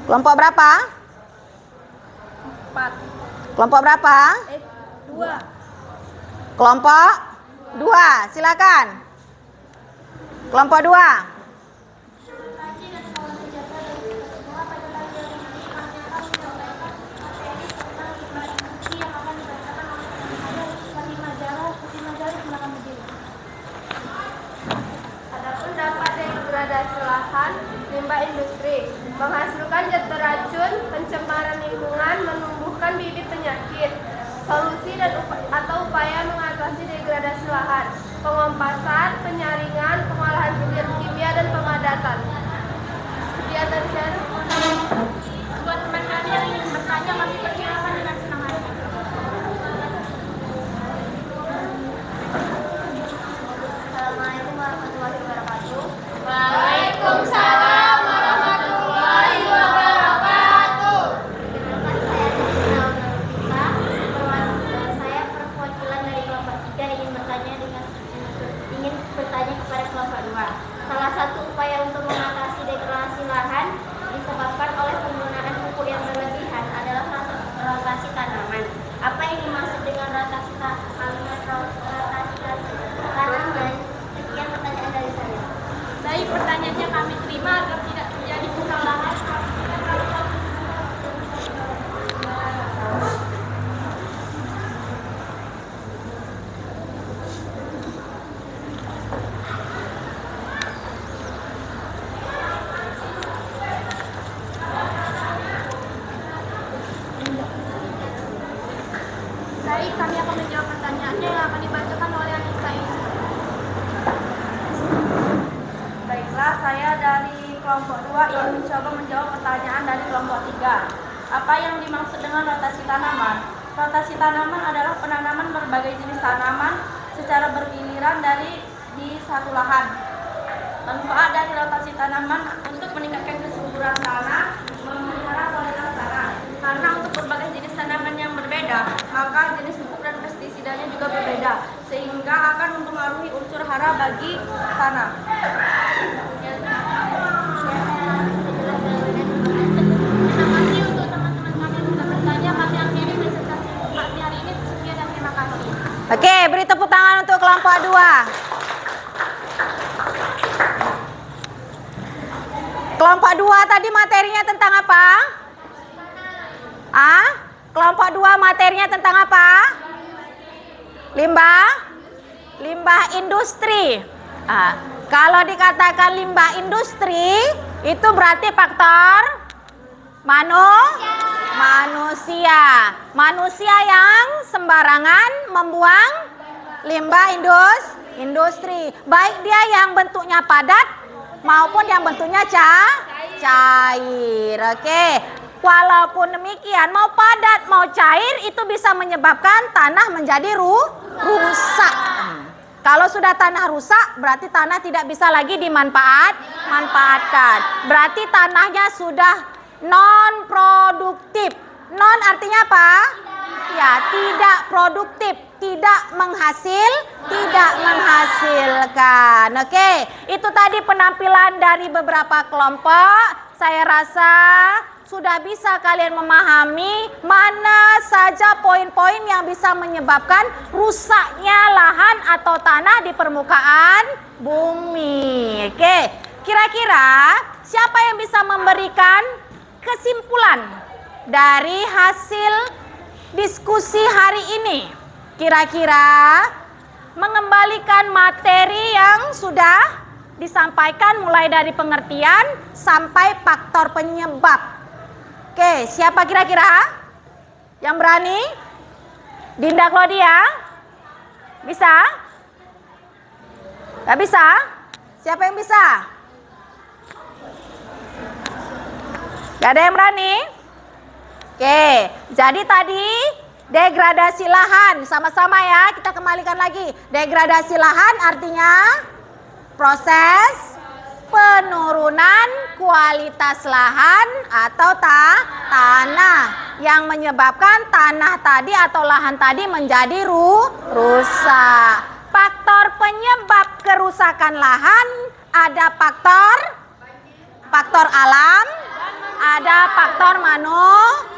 Kelompok berapa? Kelompok berapa? 2. Kelompok 2, silakan. Kelompok 2. Adapun dampak degradasi lahan, limbah industri menghasilkan zat beracun, pencemaran lingkungan, menumbuhkan bibit penyakit. Solusi dan upaya mengatasi degradasi lahan, pengompasan, penyaringan, pengolahan kimia dan pengadatan. Sekian dari saya. Buat teman kami yang ingin bertanya, kami persilakan dengan senang hati. Assalamualaikum warahmatullahi wabarakatuh. Waalaikumsalam warahmatullahi wabarakatuh. Saya perwakilan dari kelompok 3 ingin bertanya kepada kelompok 2. Salah satu upaya untuk mengatasi degradasi lahan disebabkan oleh penggunaan pupuk yang berlebihan adalah rotasi tanaman. Apa yang dimaksud dengan rotasi tanaman? Sekian pertanyaan dari saya. Baik, pertanyaannya kami terima agar tidak terjadi kesalahan. Baik, kami akan menjawab pertanyaannya yang akan dibacakan oleh Anissa ini. Baiklah, saya dari kelompok 2 ingin mencoba menjawab pertanyaan dari kelompok 3. Apa yang dimaksud dengan rotasi tanaman? Rotasi tanaman adalah penanaman berbagai jenis tanaman secara bergiliran di satu lahan. Manfaat dari rotasi tanaman untuk meningkatkan kesuburan tanah, memelihara kualitas tanah. Karena untuk berbagai jenis tanaman yang berbeda, maka jenis pupuk dan pestisidanya juga berbeda, sehingga akan mempengaruhi unsur hara bagi tanah. Terima kasih untuk teman-teman kami yang sudah bertanya. Kami akhiri presentasi kami hari ini. Sekian dan terima kasih. Oke, beri tepuk tangan untuk kelompok 2. Kelompok 2 tadi materinya tentang apa? Kelompok 2 materinya tentang apa? Limbah industri. Kalau dikatakan limbah industri, itu berarti faktor manusia. Manusia yang sembarangan membuang limbah industri. Baik dia yang bentuknya padat maupun yang bentuknya cair. Oke. Walaupun demikian, mau padat mau cair itu bisa menyebabkan tanah menjadi rusak. Kalau sudah tanah rusak, berarti tanah tidak bisa lagi dimanfaatkan. Berarti tanahnya sudah non produktif. Non artinya apa? Ya, tidak produktif, tidak menghasilkan. Oke, itu tadi penampilan dari beberapa kelompok. Saya rasa sudah bisa kalian memahami mana saja poin-poin yang bisa menyebabkan rusaknya lahan atau tanah di permukaan bumi. Oke, kira-kira siapa yang bisa memberikan kesimpulan dari hasil diskusi hari ini? Kira-kira mengembalikan materi yang sudah disampaikan mulai dari pengertian sampai faktor penyebab. Oke, siapa kira-kira yang berani? Dinda Claudia? Bisa? Gak bisa? Siapa yang bisa? Gak ada yang berani? Oke, jadi tadi degradasi lahan. Sama-sama ya, kita kembalikan lagi. Degradasi lahan artinya proses penurunan kualitas lahan atau tanah yang menyebabkan tanah tadi atau lahan tadi menjadi rusak. Faktor penyebab kerusakan lahan ada faktor alam, ada faktor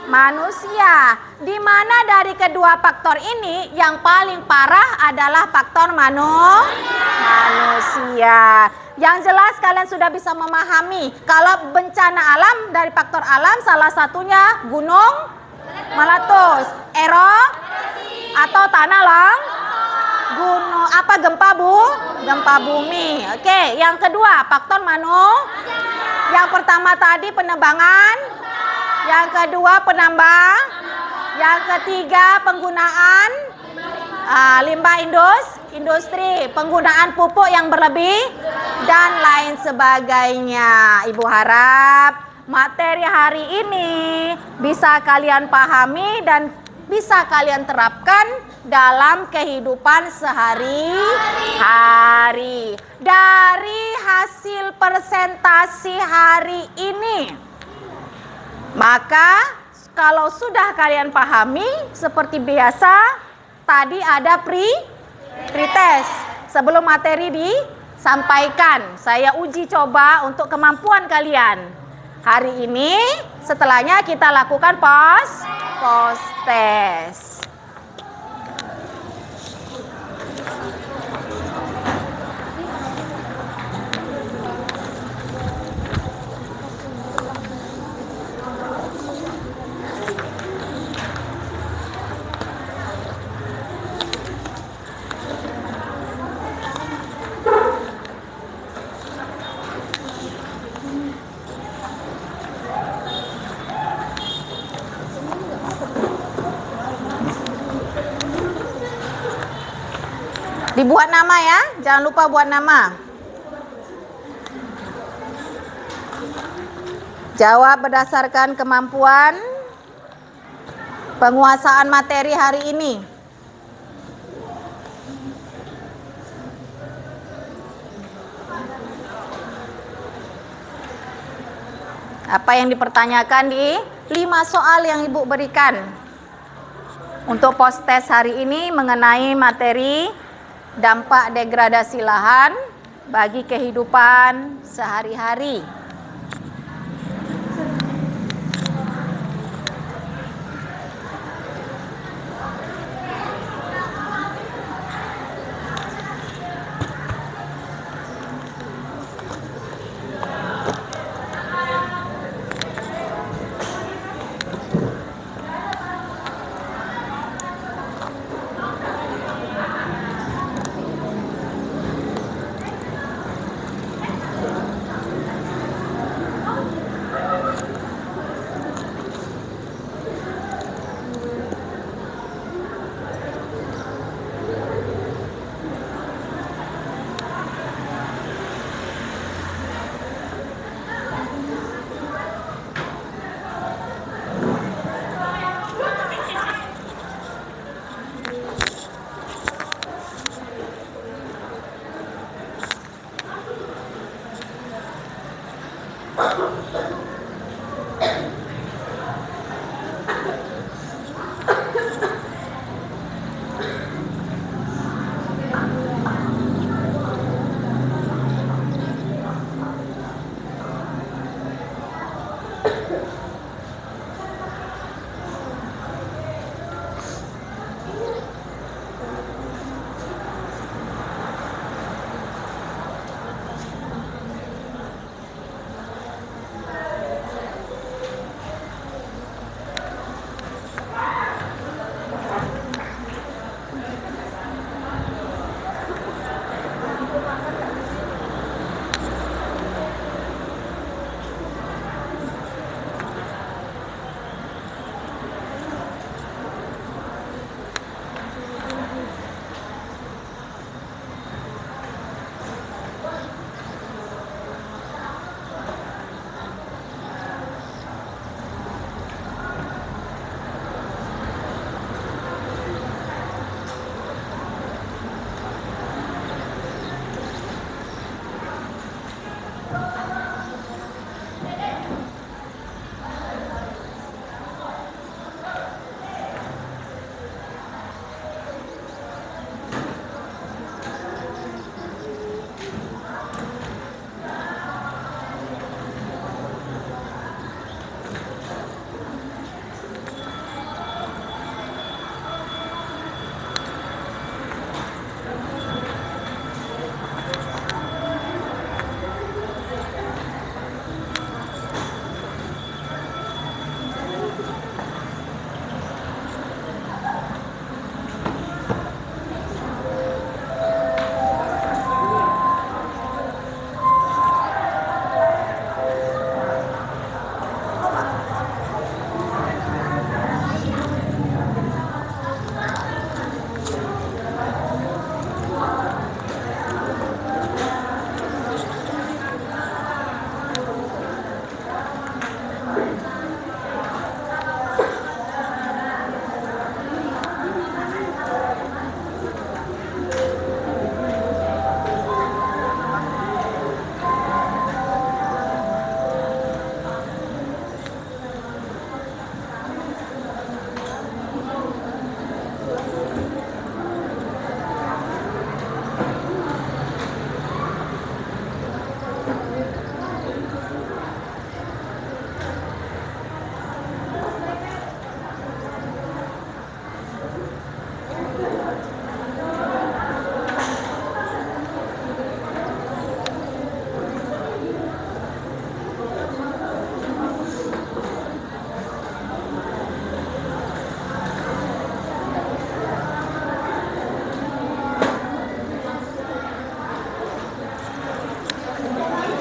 Manusia. Di mana dari kedua faktor ini yang paling parah adalah faktor manusia. Yang jelas kalian sudah bisa memahami kalau bencana alam dari faktor alam salah satunya gunung meletus, erupsi atau tanah gunung apa gempa bumi. Oke, yang kedua faktor yang pertama tadi penebangan, yang kedua penambang, yang ketiga penggunaan limbah industri, penggunaan pupuk yang berlebih dan lain sebagainya. Ibu harap materi hari ini bisa kalian pahami dan bisa kalian terapkan dalam kehidupan sehari-hari. Dari hasil presentasi hari ini, maka kalau sudah kalian pahami seperti biasa, tadi ada pretest. Sebelum materi disampaikan, saya uji coba untuk kemampuan kalian. Hari ini setelahnya kita lakukan post test. Dibuat nama ya, jangan lupa buat nama. Jawab berdasarkan kemampuan penguasaan materi hari ini. Apa yang dipertanyakan di 5 soal yang Ibu berikan untuk post test hari ini mengenai materi dampak degradasi lahan bagi kehidupan sehari-hari.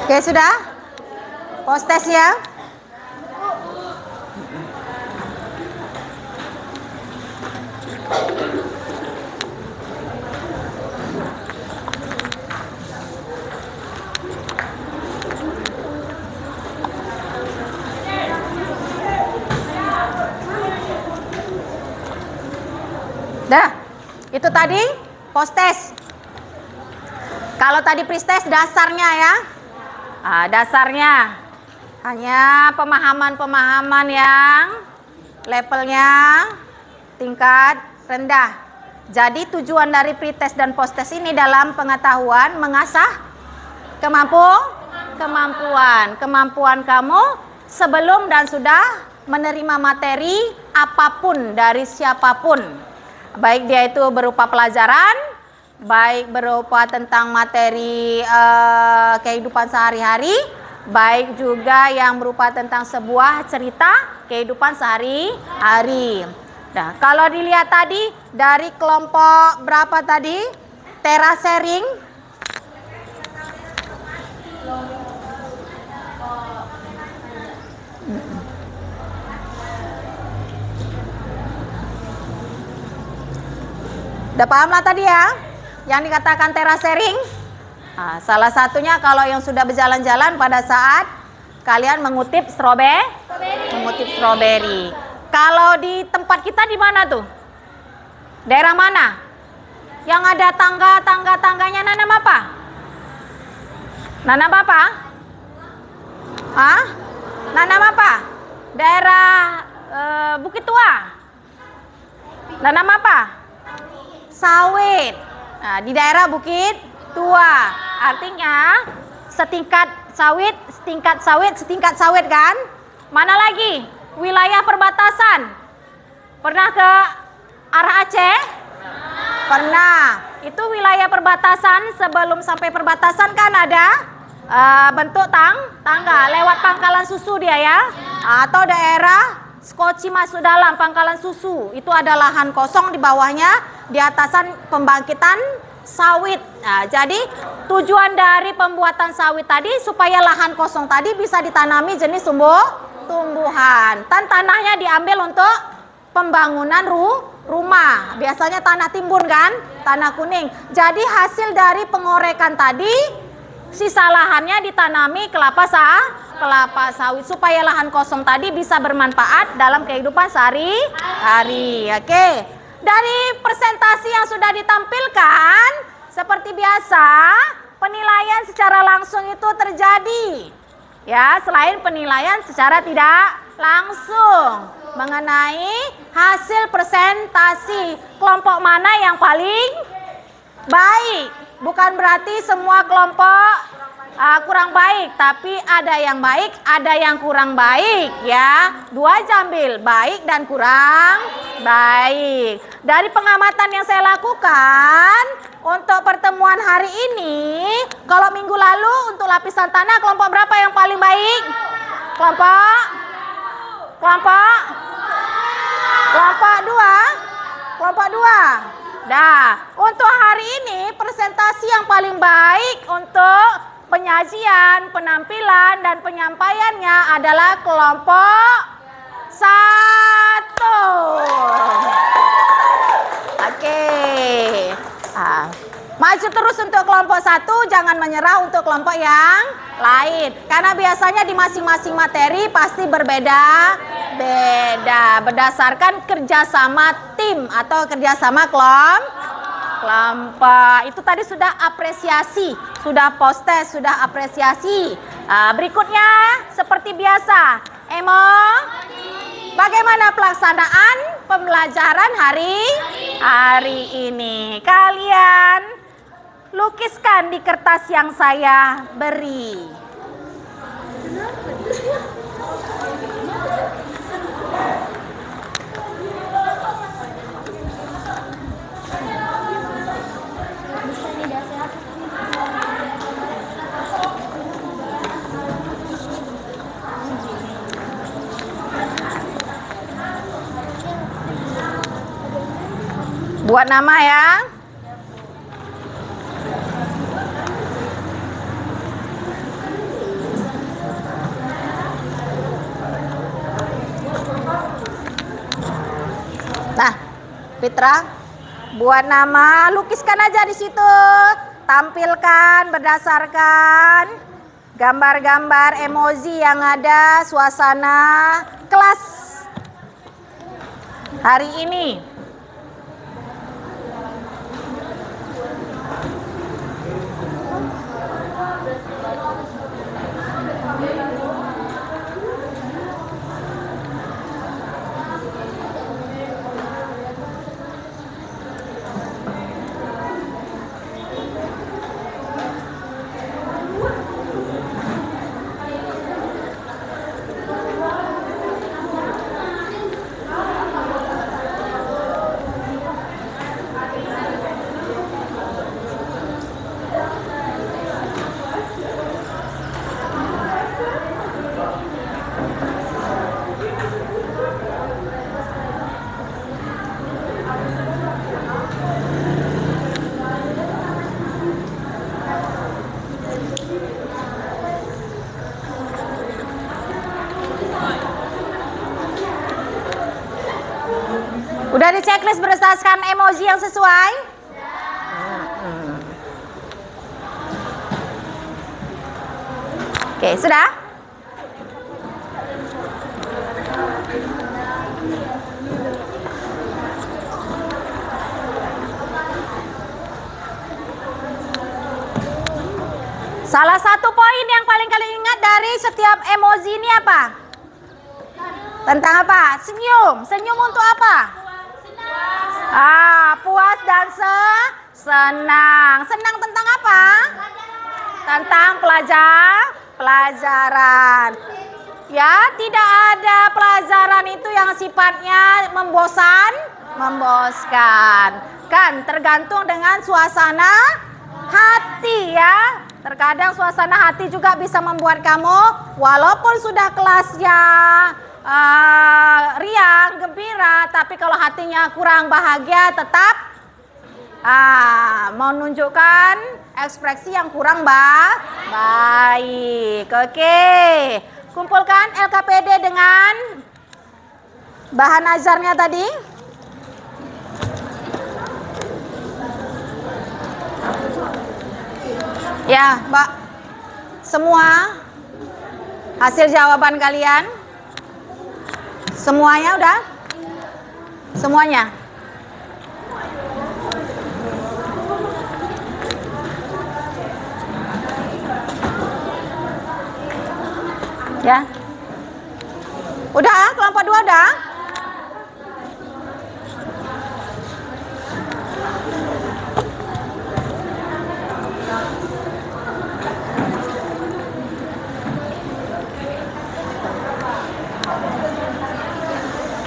Oke, sudah? Post test ya. Dah, itu tadi post test. Kalau tadi pre-test dasarnya ya, dasarnya hanya pemahaman-pemahaman yang levelnya tingkat rendah. Jadi tujuan dari pre-test dan post-test ini dalam pengetahuan mengasah kemampuan kamu sebelum dan sudah menerima materi apapun dari siapapun. Baik dia itu berupa pelajaran, baik berupa tentang materi kehidupan sehari-hari, baik juga yang berupa tentang sebuah cerita kehidupan sehari-hari. Nah, kalau dilihat tadi dari kelompok berapa tadi? Terasering. Udah paham lah tadi ya? Yang dikatakan terasering. Nah, salah satunya kalau yang sudah berjalan-jalan pada saat kalian mengutip stroberi. Kalau di tempat kita di mana tuh? Daerah mana? Yang ada tangganya nanam apa? Nanam apa? Hah? Nanam apa? Daerah Bukit Tua. Nanam apa? Sawit. Nah, di daerah Bukit Tua. Artinya setingkat sawit kan? Mana lagi? Wilayah perbatasan. Pernah ke arah Aceh? Pernah. Itu wilayah perbatasan, sebelum sampai perbatasan kan ada bentuk tangga lewat Pangkalan Susu dia ya. Atau daerah Skoci masuk dalam Pangkalan Susu. Itu ada lahan kosong di bawahnya, di atasan pembangkitan sawit. Nah, jadi tujuan dari pembuatan sawit tadi supaya lahan kosong tadi bisa ditanami jenis tumbuhan. Tanahnya diambil untuk pembangunan rumah. Biasanya tanah timbun kan, tanah kuning. Jadi hasil dari pengorekan tadi, sisa lahannya ditanami kelapa sawit supaya lahan kosong tadi bisa bermanfaat dalam kehidupan sehari-hari. Oke. Dari presentasi yang sudah ditampilkan, seperti biasa, penilaian secara langsung itu terjadi. Ya, selain penilaian secara tidak langsung mengenai hasil presentasi, kelompok mana yang paling baik. Bukan berarti semua kelompok kurang baik, tapi ada yang baik, ada yang kurang baik ya. Dua jambil, baik dan kurang baik. Dari pengamatan yang saya lakukan untuk pertemuan hari ini, kalau minggu lalu untuk lapisan tanah kelompok berapa yang paling baik? Kelompok dua. Nah, untuk hari ini presentasi yang paling baik untuk penyajian, penampilan, dan penyampaiannya adalah kelompok 1. Oke. Maju terus untuk kelompok 1, jangan menyerah untuk kelompok yang lain. Karena biasanya di masing-masing materi pasti berbeda-beda. Berdasarkan kerjasama tim atau kerjasama kelompok. Itu tadi sudah apresiasi, sudah post test, sudah apresiasi. Berikutnya seperti biasa, bagaimana pelaksanaan pembelajaran hari ini? Kalian lukiskan di kertas yang saya beri. Buat nama ya. Fitra, buat nama, lukiskan aja di situ. Tampilkan berdasarkan gambar-gambar emoji yang ada suasana kelas hari ini. Udah di checklist berdasarkan emoji yang sesuai? Oke, sudah? Salah satu poin yang paling kalian ingat dari setiap emoji ini apa? Tentang apa? Senyum. Senyum untuk apa? Puas dan senang. Senang tentang apa? Tentang pelajaran. Ya, tidak ada pelajaran itu yang sifatnya memboskan. Kan tergantung dengan suasana hati ya. Terkadang suasana hati juga bisa membuat kamu walaupun sudah kelasnya riang, gembira, tapi kalau hatinya kurang bahagia tetap menunjukkan ekspresi yang kurang baik. Oke, kumpulkan LKPD dengan bahan ajarnya tadi. Ya, Mbak, semua hasil jawaban kalian? Semuanya udah? Semuanya? Ya? Udah? Kelompok 2 udah?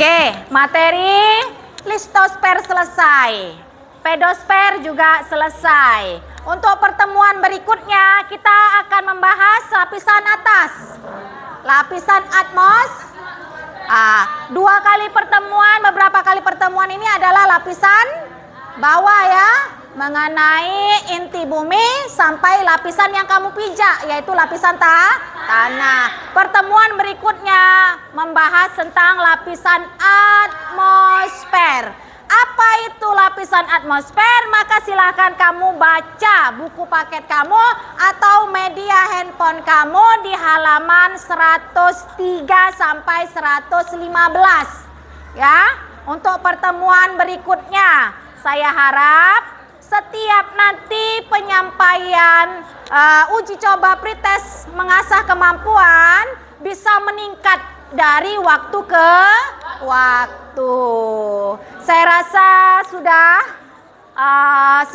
Oke, materi listosfer selesai. Pedosfer juga selesai. Untuk pertemuan berikutnya kita akan membahas lapisan atas. Lapisan dua kali pertemuan, beberapa kali pertemuan ini adalah lapisan bawah ya. Mengenai inti bumi sampai lapisan yang kamu pijak, yaitu lapisan tanah. Pertemuan berikutnya membahas tentang lapisan atmosfer. Apa itu lapisan atmosfer? Maka silahkan kamu baca buku paket kamu atau media handphone kamu di halaman 103 sampai 115. Ya, untuk pertemuan berikutnya saya harap setiap nanti penyampaian uji coba pretest mengasah kemampuan bisa meningkat dari waktu ke waktu. Saya rasa sudah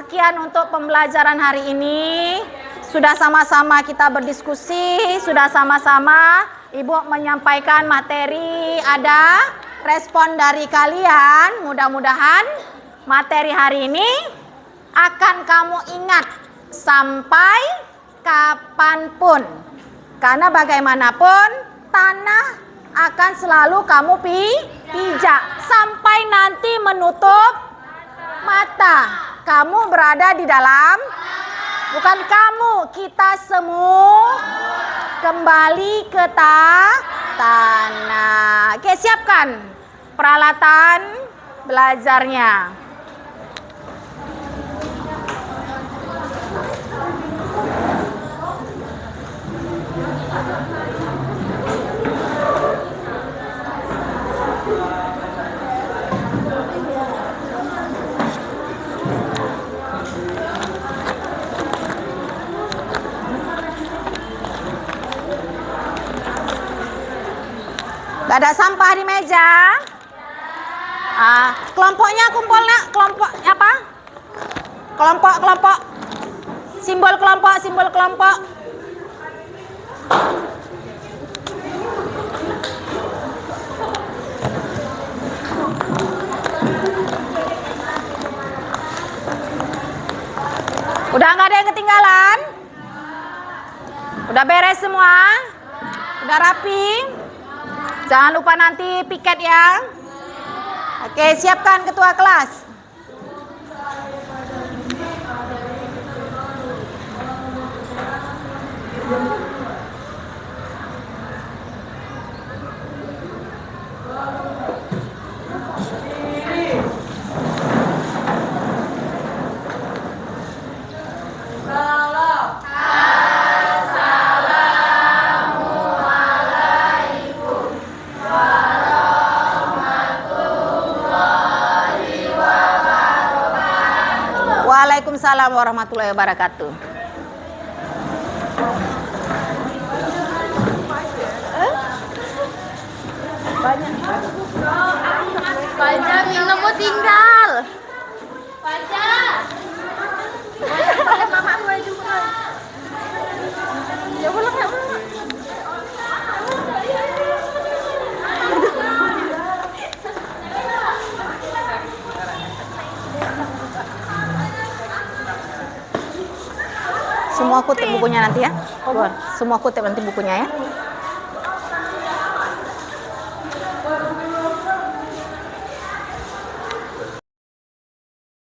sekian untuk pembelajaran hari ini. Sudah sama-sama kita berdiskusi, sudah sama-sama Ibu menyampaikan materi, ada respon dari kalian. Mudah-mudahan materi hari ini akan kamu ingat sampai kapanpun. Karena bagaimanapun tanah akan selalu kamu pijak sampai nanti menutup mata. Kamu berada di dalam, bukan kamu, kita semua kembali ke tanah. Oke, siapkan peralatan belajarnya. Gak ada sampah di meja. Kelompoknya kumpul nak, kelompok apa? Kelompok. Simbol kelompok. Udah nggak ada yang ketinggalan? Udah beres semua? Udah rapi? Jangan lupa nanti piket ya. Oke, siapkan ketua kelas. Waalaikumsalam warahmatullahi wabarakatuh. Pajak yang nomor tinggal. Pajak. Mama gue juga. Ya boleh ya. Semua kutip bukunya nanti ya. Semua kutip nanti bukunya ya.